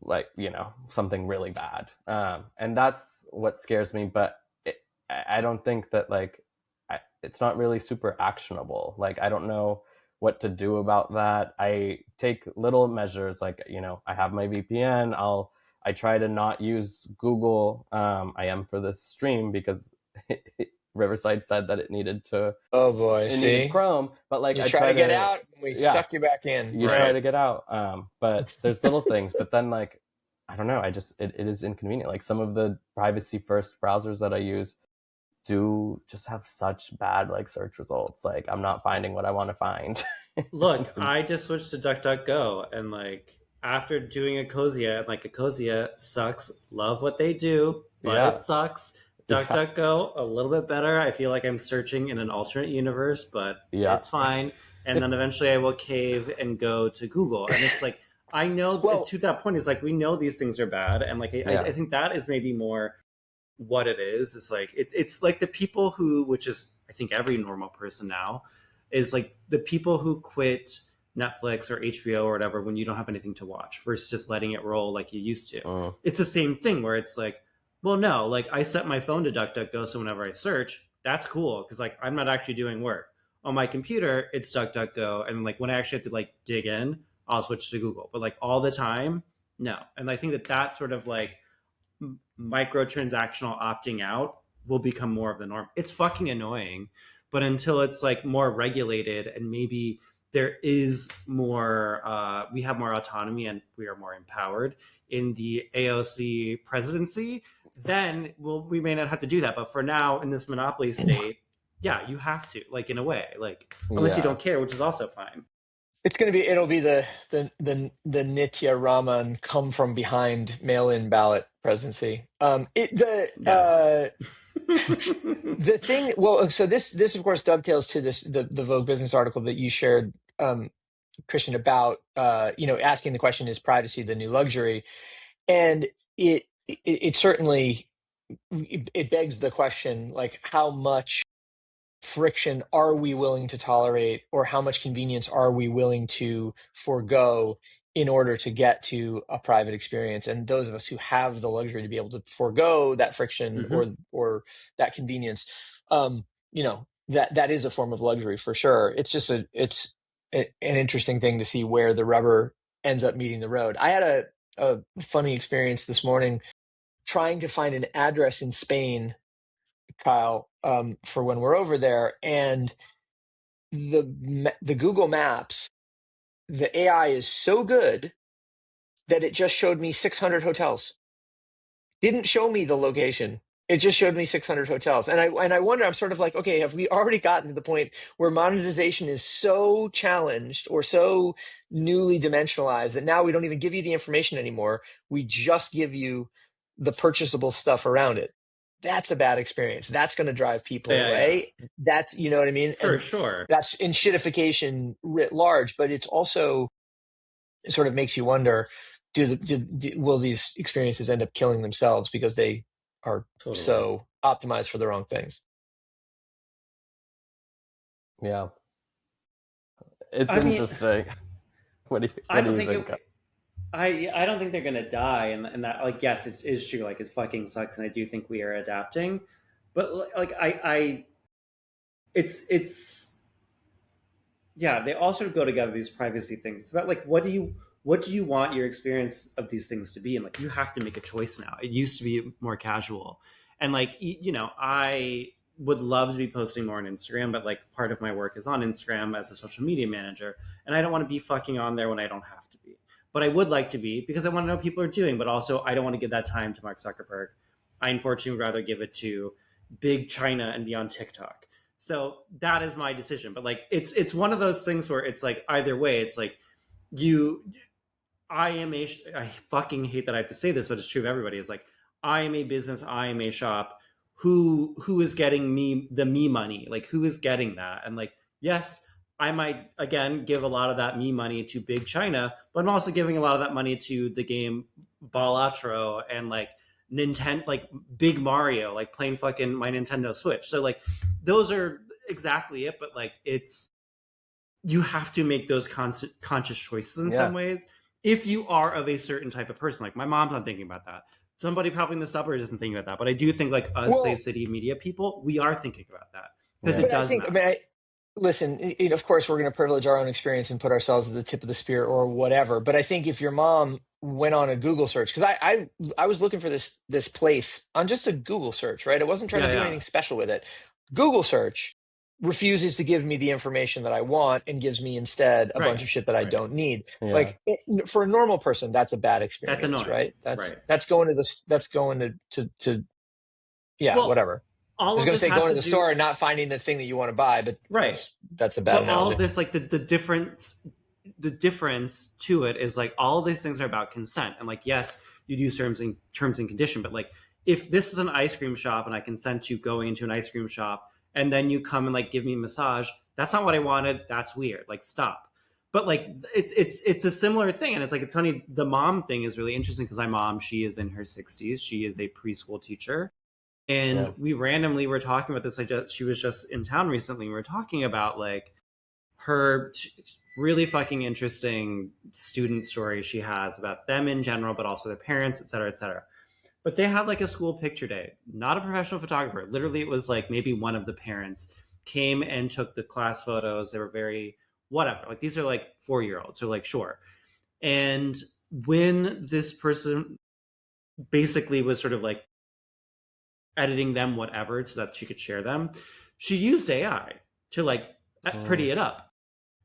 Speaker 3: like, you know, something really bad. And that's what scares me, but I don't think that like it's not really super actionable. Like, I don't know what to do about that. I take little measures, like, you know, I have my VPN. I try to not use Google. I am for this stream because Riverside said that it needed to.
Speaker 2: Oh boy,
Speaker 3: needed Chrome, but like
Speaker 2: I try to get out, and we suck you back in.
Speaker 3: You try to get out, but there's little things. But then like, I don't know. It is inconvenient. Like, some of the privacy first browsers that I use do just have such bad like search results. Like, I'm not finding what I want to find.
Speaker 1: Look, I just switched to DuckDuckGo, and like after doing Ecosia, and like Ecosia sucks. Love what they do, but it sucks. DuckDuckGo, a little bit better. I feel like I'm searching in an alternate universe, but it's fine. And then eventually I will cave and go to Google. And it's like, I know to that point, it's like, we know these things are bad. And like, I think that is maybe more what it is. It's like, it's like the people who, which is, I think every normal person now, is like the people who quit Netflix or HBO or whatever when you don't have anything to watch versus just letting it roll like you used to. It's the same thing where it's like, well, no, like I set my phone to DuckDuckGo, so whenever I search, that's cool because like I'm not actually doing work. on my computer, it's DuckDuckGo. And like when I actually have to like dig in, I'll switch to Google. But like all the time, no. And I think that sort of like microtransactional opting out will become more of the norm. It's fucking annoying, but until it's like more regulated and maybe there is more, we have more autonomy and we are more empowered in the AOC presidency, then we may not have to do that. But for now, in this monopoly state, yeah, you have to, like, in a way, like, unless you don't care, which is also fine.
Speaker 2: It'll be the Nitya Raman come from behind mail-in ballot presidency. The thing, well, so this of course dovetails to the Vogue business article that you shared, Christian, about asking the question, is privacy the new luxury? And it certainly it begs the question, like, how much friction are we willing to tolerate, or how much convenience are we willing to forego in order to get to a private experience? And those of us who have the luxury to be able to forego that friction or that convenience, that is a form of luxury for sure. It's just an interesting thing to see where the rubber ends up meeting the road. I had a funny experience this morning trying to find an address in Spain, Kyle, for when we're over there, and the Google Maps, the AI is so good that it just showed me 600 hotels. Didn't show me the location. It just showed me 600 hotels. And I wonder, I'm sort of like, okay, have we already gotten to the point where monetization is so challenged or so newly dimensionalized that now we don't even give you the information anymore? We just give you the purchasable stuff around it. That's a bad experience. That's going to drive people away. Yeah. That's, you know what I mean?
Speaker 1: For sure.
Speaker 2: That's enshittification writ large, but it's also, it sort of makes you wonder, will these experiences end up killing themselves because they are so optimized for the wrong things?
Speaker 3: Yeah. It's interesting. What do you think?
Speaker 1: I don't think they're gonna die, and that, like, yes, it is true. Like, it fucking sucks, and I do think we are adapting, but like it's yeah, they all sort of go together. These privacy things. It's about like what do you want your experience of these things to be, and like you have to make a choice now. It used to be more casual, and like I would love to be posting more on Instagram, but like part of my work is on Instagram as a social media manager, and I don't want to be fucking on there when I don't have to be. But I would like to be, because I want to know what people are doing, but also I don't want to give that time to Mark Zuckerberg. I unfortunately would rather give it to big China and be on TikTok. So that is my decision. But like it's one of those things where it's like either way, it's like I fucking hate that I have to say this, but it's true of everybody. It's like, I am a business, I am a shop. Who is getting me money? Like, who is getting that? And like, yes, I might, again, give a lot of that me money to big China, but I'm also giving a lot of that money to the game Balatro and like Nintendo, like big Mario, like playing fucking my Nintendo Switch. So like, those are exactly it. But like, you have to make those conscious choices in some ways if you are of a certain type of person. Like, my mom's not thinking about that. Somebody probably in the suburbs isn't thinking about that. But I do think like us, say, city media people, we are thinking about that, because it does matter.
Speaker 2: Listen, of course, we're going to privilege our own experience and put ourselves at the tip of the spear or whatever. But I think if your mom went on a Google search, because I was looking for this place on just a Google search, right? I wasn't trying to do anything special with it. Google search refuses to give me the information that I want and gives me instead a bunch of shit that I don't need. Yeah. Like, for a normal person, that's a bad experience. That's annoying, right? That's going to whatever. I was going to say going to the store and not finding the thing that you want to buy, but that's a bad analogy.
Speaker 1: All of this, like the difference to it is like all of these things are about consent. And like, yes, you do terms and condition, but like, if this is an ice cream shop and I consent to going into an ice cream shop and then you come and like give me a massage, that's not what I wanted. That's weird. Like, stop. But like, it's a similar thing. And it's like, it's funny. The mom thing is really interesting because my mom, she is in her 60s. She is a preschool teacher. And we randomly were talking about this. She was just in town recently. And we were talking about like her really fucking interesting student story she has about them in general, but also their parents, et cetera, et cetera. But they had like a school picture day, not a professional photographer. Literally, it was like maybe one of the parents came and took the class photos. They were very whatever. Like these are like 4-year-olds. So like, sure. And when this person basically was sort of like editing them, whatever, so that she could share them, she used AI to like pretty it up.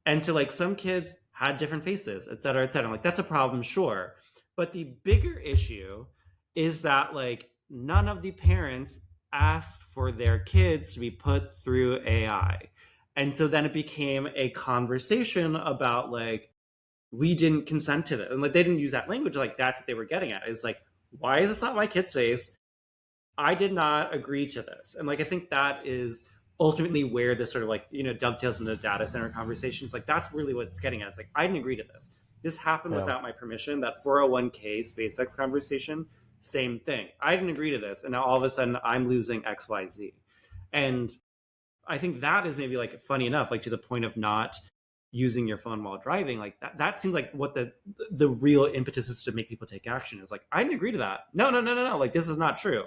Speaker 1: And so like some kids had different faces, et cetera, et cetera. Like that's a problem, sure. But the bigger issue is that like none of the parents asked for their kids to be put through AI. And so then it became a conversation about like, we didn't consent to this. And like they didn't use that language, like that's what they were getting at. It's like, why is this not my kid's face? I did not agree to this. And like I think that is ultimately where this sort of like, you know, dovetails into data center conversations. Like that's really what it's getting at. It's like, I didn't agree to this. This happened without my permission. That 401k SpaceX conversation, same thing. I didn't agree to this. And now all of a sudden I'm losing XYZ. And I think that is maybe like funny enough, like to the point of not using your phone while driving. Like that seems like what the real impetus is to make people take action is like, I didn't agree to that. No. Like this is not true.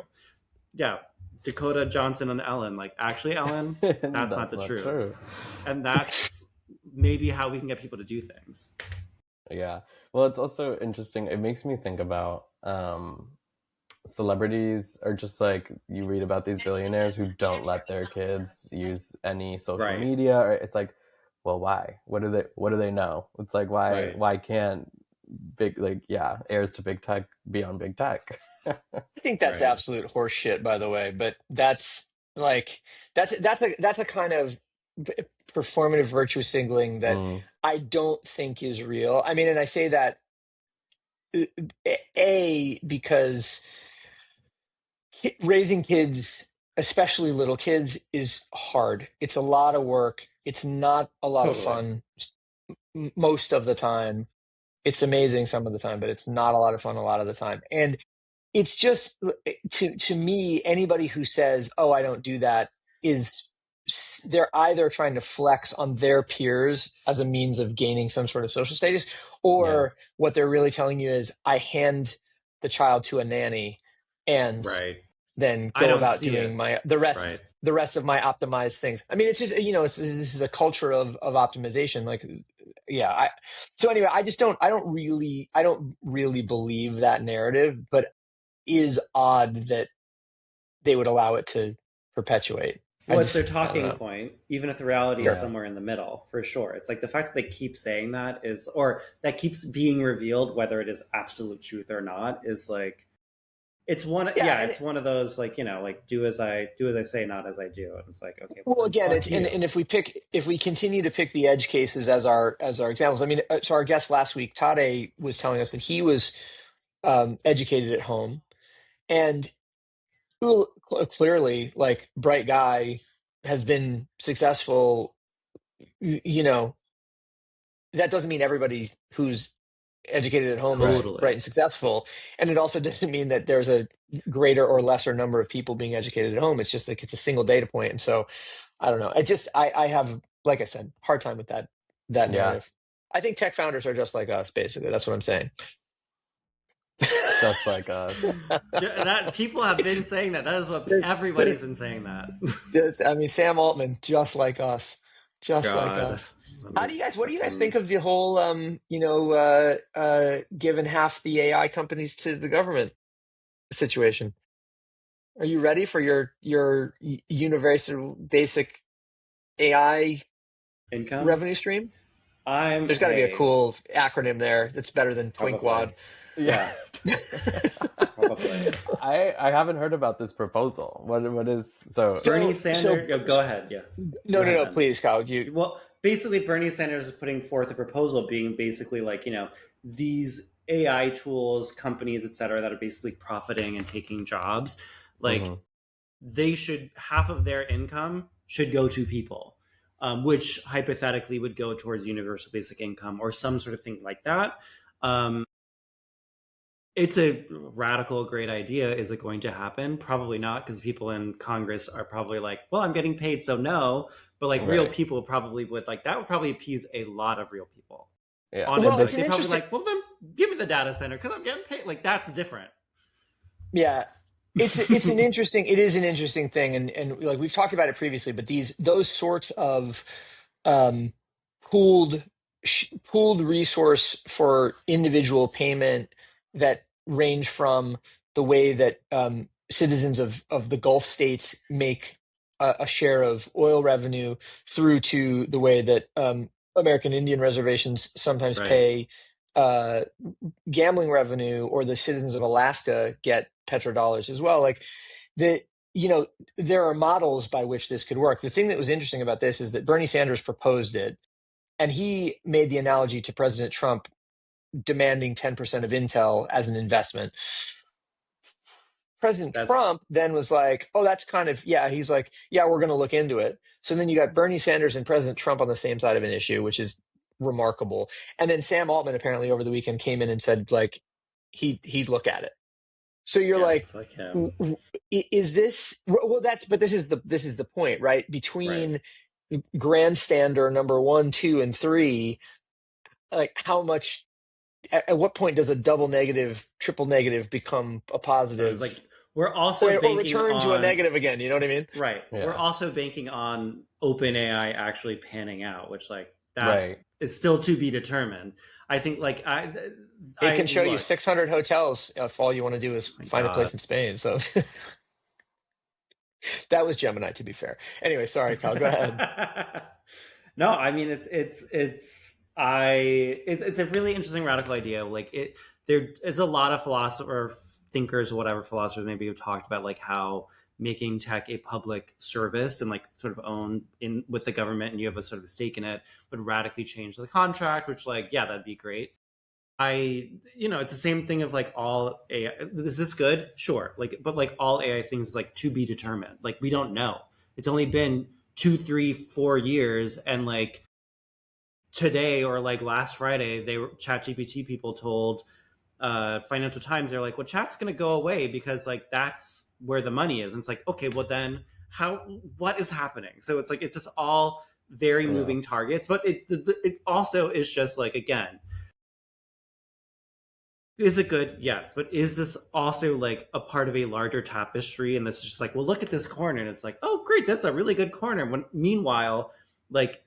Speaker 1: Yeah. Dakota Johnson and Ellen, like actually Ellen, that's not the truth. True. And that's maybe how we can get people to do things.
Speaker 3: Yeah. Well, it's also interesting. It makes me think about celebrities are just like, you read about these billionaires who don't let their kids use any social media. Or it's like, well, why? What do they know? It's like, why can't big, like, heirs to big tech be on big tech?
Speaker 2: I think that's absolute horse shit, by the way, but that's like, that's a kind of performative virtue signaling that I don't think is real. I mean, and I say that because raising kids, especially little kids, is hard. It's a lot of work. It's not a lot of fun most of the time. It's amazing some of the time, but it's not a lot of fun a lot of the time. And it's just, to me, anybody who says, oh, I don't do that, they're either trying to flex on their peers as a means of gaining some sort of social status, or what they're really telling you is, I hand the child to a nanny and then go about doing the rest of my optimized things. I mean, it's just, this is a culture of optimization. Like, so anyway, I don't really believe that narrative, but is odd that they would allow it to perpetuate.
Speaker 1: Well, it's their talking point, even if the reality is somewhere in the middle, for sure. It's like the fact that they keep saying that or that keeps being revealed, whether it is absolute truth or not, is like, it's one of those, like, like do as I say, not as I do. And it's like, okay.
Speaker 2: Well, again, and if we continue to pick the edge cases as our examples, I mean, so our guest last week, Tade, was telling us that he was educated at home, and clearly, like, bright guy, has been successful. That doesn't mean everybody who's educated at home is bright and successful, and it also doesn't mean that there's a greater or lesser number of people being educated at home. It's just like, it's a single data point. And so I don't know, I have, like I said, hard time with that narrative. I think tech founders are just like us, basically. That's what I'm saying.
Speaker 3: Just like us.
Speaker 1: That people have been saying that. That is what everybody's been saying that.
Speaker 2: Sam Altman, just like us. Like us. What do you guys think of the whole, giving half the AI companies to the government situation? Are you ready for your universal basic AI
Speaker 1: income
Speaker 2: revenue stream? There's got to be a cool acronym there that's better than Twinkwad.
Speaker 1: Yeah.
Speaker 3: I haven't heard about this proposal. What is so
Speaker 1: Bernie Sanders? Go ahead. Yeah.
Speaker 2: No, please, Kyle.
Speaker 1: Well, basically, Bernie Sanders is putting forth a proposal, being basically like, these AI tools, companies, et cetera, that are basically profiting and taking jobs. Like, they should, half of their income should go to people, which hypothetically would go towards universal basic income or some sort of thing like that. It's a radical, great idea. Is it going to happen? Probably not, because people in Congress are probably like, well, I'm getting paid, so no. But like real people probably would, like, that would probably appease a lot of real people.
Speaker 3: Yeah.
Speaker 1: Honestly, they probably like, well, then give me the data center because I'm getting paid. Like, that's different.
Speaker 2: Yeah. it's an interesting it is an interesting thing, and like we've talked about it previously, but those sorts of um pooled pooled resource for individual payment that range from the way that citizens of the Gulf states make a share of oil revenue through to the way that American Indian reservations sometimes
Speaker 1: Right.
Speaker 2: pay uh, gambling revenue, or the citizens of Alaska get petrodollars as well. Like the there are models by which this could work. The thing that was interesting about this is that Bernie Sanders proposed it, and he made the analogy to President Trump demanding 10% of Intel as an investment. President
Speaker 1: That's
Speaker 2: Trump then was like, oh, that's kind of, yeah, he's like, yeah, we're going to look into it. So then you got Bernie Sanders and President Trump on the same side of an issue, which is remarkable. And then Sam Altman apparently over the weekend came in and said, like, he'd look at it. So you're like,
Speaker 1: fuck him.
Speaker 2: is this, well, but this is the point, right? Between grandstander number 1, 2, and 3, like how much, at what point does a double negative, triple negative become a positive?
Speaker 1: It's like we're also
Speaker 2: or return to a negative again. You know what I mean?
Speaker 1: Right.
Speaker 3: Yeah.
Speaker 1: We're also banking on OpenAI actually panning out, which like that is still to be determined. I think like
Speaker 2: it can show you 600 hotels if all you want to do is find a place in Spain. So that was Gemini, to be fair. Anyway, sorry, Kyle, go ahead.
Speaker 1: No, I mean it's a really interesting radical idea. Like there is a lot of philosophers, thinkers, whatever philosophers maybe have talked about like how making tech a public service and like sort of owned in with the government, and you have a sort of a stake in it, would radically change the contract. Which like that'd be great. It's the same thing of like all AI. Is this good? Sure. Like, but like all AI things is like to be determined. Like we don't know. It's only been 2, 3, 4 years, and like today or like last Friday, ChatGPT people told Financial Times, they're like, well, chat's going to go away because like that's where the money is. And it's like, okay, well then what is happening? So it's like it's just all very moving targets, but it also is just like, again, is it good? Yes. But is this also like a part of a larger tapestry? And this is just like, well, look at this corner. And it's like, oh, great. That's a really good corner. Meanwhile, like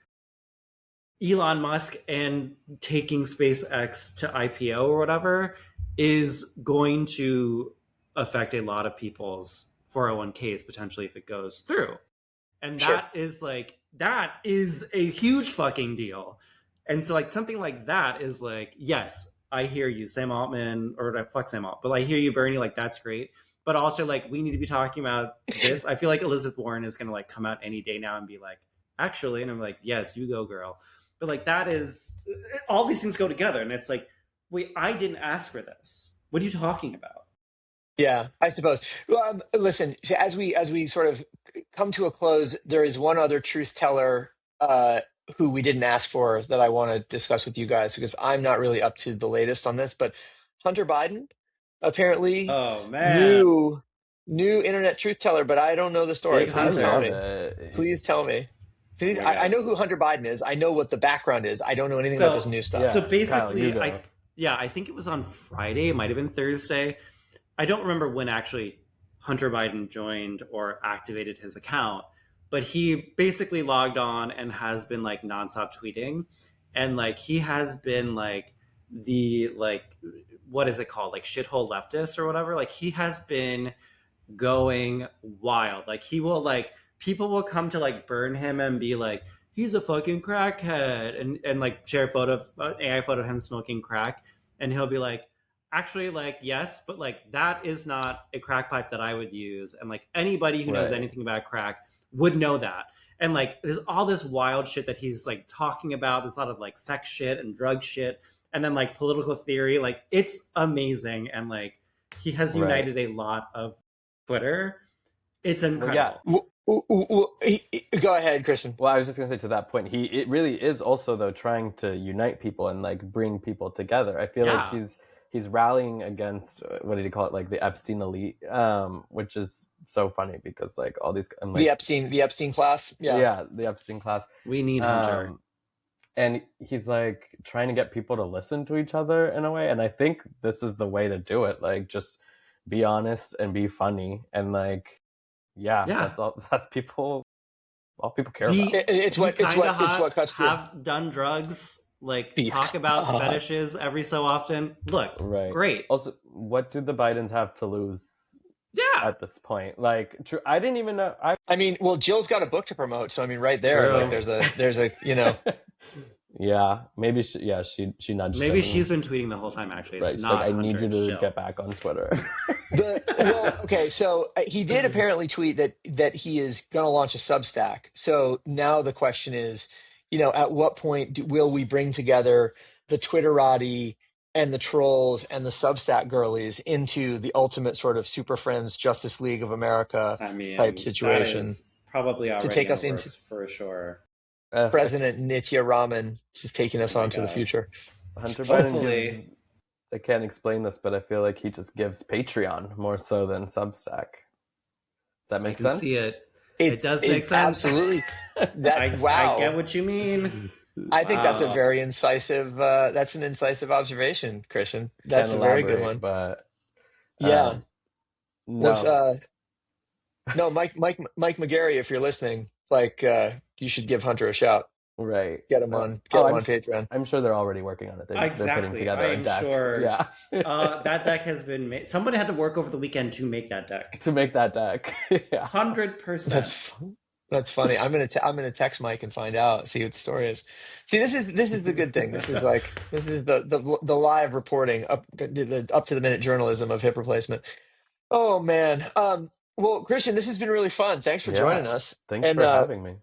Speaker 1: Elon Musk and taking SpaceX to IPO or whatever is going to affect a lot of people's 401ks potentially if it goes through. And that is a huge fucking deal. And so like something like that is like, yes, I hear you, Sam Altman, or fuck Sam Altman, but I hear you, Bernie, like that's great. But also like we need to be talking about this. I feel like Elizabeth Warren is gonna like come out any day now and be like, actually, and I'm like, yes, you go, girl. But like that is all these things go together, and it's like, wait, I didn't ask for this. What are you talking about?
Speaker 2: Yeah, I suppose. Well, listen, as we sort of come to a close, there is one other truth teller who we didn't ask for that I want to discuss with you guys, because I'm not really up to the latest on this. But Hunter Biden, apparently, new internet truth teller, but I don't know the story. Please tell me. Please tell me. Dude, I know who Hunter Biden is. I know what the background is. I don't know anything about this new stuff.
Speaker 1: Yeah. So basically, Kyle, I think it was on Friday. It might have been Thursday. I don't remember when actually Hunter Biden joined or activated his account, but he basically logged on and has been like nonstop tweeting. And like he has been like the like, what is it called? Like shithole leftist or whatever. Like he has been going wild. Like he will like, people will come to like burn him and be like, he's a fucking crackhead, and like share a photo of an AI photo of him smoking crack. And he'll be like, actually, like, yes, but like that is not a crack pipe that I would use. And like anybody who knows anything about crack would know that. And like there's all this wild shit that he's like talking about. There's a lot of like sex shit and drug shit, and then like political theory. Like it's amazing. And like he has united a lot of Twitter. It's incredible.
Speaker 2: Go ahead, Christian.
Speaker 3: Well, I was just going to say to that point, it really is also though trying to unite people and like bring people together. I feel like he's rallying against what did he call it, like the Epstein elite, which is so funny because like all these like,
Speaker 2: the Epstein class,
Speaker 3: the Epstein class.
Speaker 1: We need Hunter.
Speaker 3: And he's like trying to get people to listen to each other in a way, and I think this is the way to do it. Like just be honest and be funny, and like, yeah. That's all. That's people. All people care about.
Speaker 2: It's what cuts through.
Speaker 1: Have done drugs. Like talk about fetishes every so often. Look, great.
Speaker 3: Also, what do the Bidens have to lose?
Speaker 1: Yeah.
Speaker 3: At this point, like, true. I didn't even know.
Speaker 2: I mean, well, Jill's got a book to promote, so I mean, right there, like, there's a, you know.
Speaker 3: Yeah, maybe she nudged.
Speaker 1: Maybe
Speaker 3: him.
Speaker 1: She's been tweeting the whole time. Actually, it's
Speaker 3: right.
Speaker 1: not.
Speaker 3: Like, I need you to get back on Twitter.
Speaker 2: Okay, so he did apparently tweet that he is going to launch a Substack. So now the question is, you know, at what point will we bring together the Twitterati and the trolls and the Substack girlies into the ultimate sort of Super Friends Justice League of America type situation?
Speaker 1: That is probably already
Speaker 2: to take us into
Speaker 1: for sure.
Speaker 2: President Nitya Raman is taking us on to the future.
Speaker 3: Hunter Biden gives, I can't explain this, but I feel like he just gives Patreon more so than Substack. Does that make sense?
Speaker 1: I see it. It does make sense.
Speaker 2: Absolutely.
Speaker 1: I get what you mean.
Speaker 2: I think that's a very incisive. That's an incisive observation, Christian. That's a very good one.
Speaker 3: But
Speaker 2: yeah,
Speaker 3: no.
Speaker 2: No, Mike McGarry, if you're listening, like, you should give Hunter a shout.
Speaker 3: Right.
Speaker 2: Get him on. Get him on Patreon.
Speaker 3: I'm sure they're already working on it. They're putting together a deck.
Speaker 1: Sure.
Speaker 3: Yeah.
Speaker 1: That deck has been made. Somebody had to work over the weekend to make that deck.
Speaker 3: Yeah.
Speaker 1: 100%.
Speaker 2: That's funny. I'm gonna text Mike and find out. See what the story is. See, this is the good thing. This is the live reporting up to the minute journalism of hip replacement. Oh man. Well, Christian, this has been really fun. Thanks for joining us.
Speaker 3: Thanks for having me.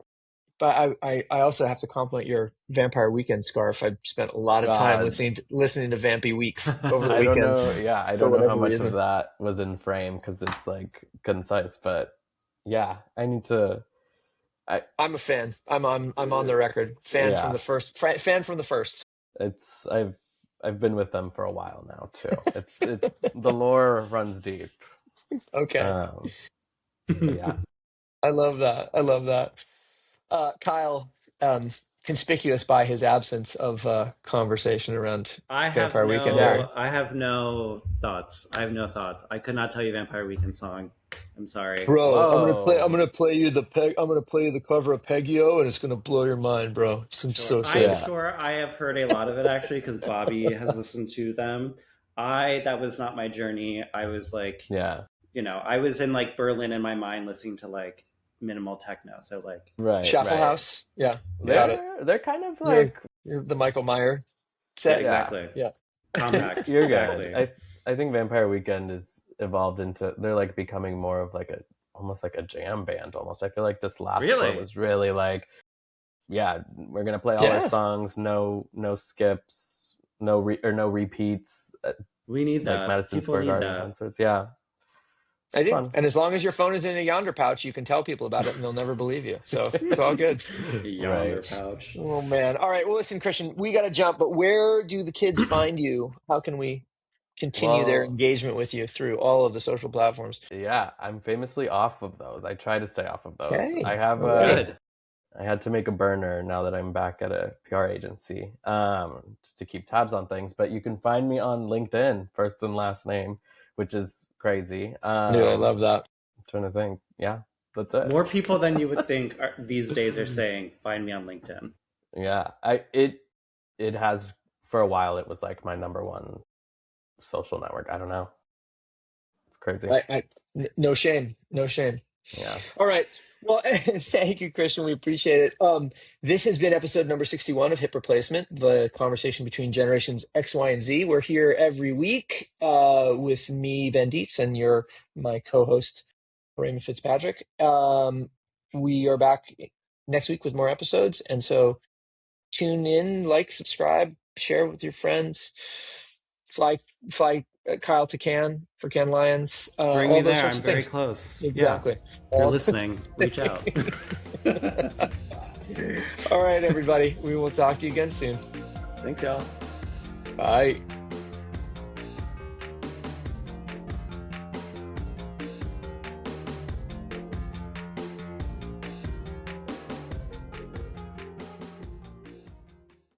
Speaker 2: But I also have to compliment your Vampire Weekend scarf. I spent a lot of time listening to Vampy Weeks over the weekend.
Speaker 3: I don't know how much of that was in frame because it's like concise, but yeah, I need to.
Speaker 2: I'm a fan. I'm on the record. Fan from the first. Fan from the first.
Speaker 3: It's I've been with them for a while now too. It's the lore runs deep.
Speaker 2: Okay.
Speaker 3: Yeah.
Speaker 2: I love that. Kyle, conspicuous by his absence of conversation around Vampire Weekend.
Speaker 1: I have no thoughts. I could not tell you Vampire Weekend song. I'm sorry,
Speaker 2: bro. Whoa. I'm gonna play you the cover of Peggio, and it's gonna blow your mind, bro. I'm so sad.
Speaker 1: I'm sure I have heard a lot of it actually because Bobby has listened to them. That was not my journey. I was like, I was in like Berlin in my mind listening to like minimal techno, so like
Speaker 2: Shuffle House. Yeah,
Speaker 3: they're kind of like
Speaker 2: the Michael Meyer set.
Speaker 1: Exactly.
Speaker 2: Yeah.
Speaker 1: Compact.
Speaker 3: You're good. I think Vampire Weekend is evolved into, they're like becoming more of like almost like a jam band almost. I feel like this last one was really like, we're gonna play all our songs, no skips, no repeats.
Speaker 2: We need that.
Speaker 3: Like Madison Square Garden concerts. Yeah.
Speaker 2: I do. Fun. And as long as your phone is in a Yonder pouch, you can tell people about it and they'll never believe you. So it's all good.
Speaker 1: Yonder pouch.
Speaker 2: Oh, man. All right. Well, listen, Christian, we got to jump, but where do the kids find you? How can we continue their engagement with you through all of the social platforms?
Speaker 3: Yeah, I'm famously off of those. I try to stay off of those.
Speaker 2: Okay.
Speaker 3: I have I had to make a burner now that I'm back at a PR agency, just to keep tabs on things. But you can find me on LinkedIn, first and last name, which is crazy. Dude,
Speaker 2: I love that.
Speaker 3: I'm trying to think. Yeah, that's it.
Speaker 1: More people than you would think these days are saying, find me on LinkedIn.
Speaker 3: Yeah, it has, for a while, it was like my number one social network. I don't know. It's crazy.
Speaker 2: No shame.
Speaker 3: Yeah.
Speaker 2: All right. Well, thank you, Christian. We appreciate it. This has been episode number 61 of Hip Replacement, the conversation between generations X, Y, and Z. We're here every week with me, Ben Dietz, and my co-host, Raymond Fitzpatrick. We are back next week with more episodes. And so tune in, like, subscribe, share with your friends, fly Kyle to Cannes for Cannes Lions.
Speaker 1: Bring me there. I'm very close.
Speaker 2: Exactly.
Speaker 1: Yeah. You're listening. Reach out.
Speaker 2: All right, everybody. We will talk to you again soon.
Speaker 1: Thanks, y'all.
Speaker 2: Bye.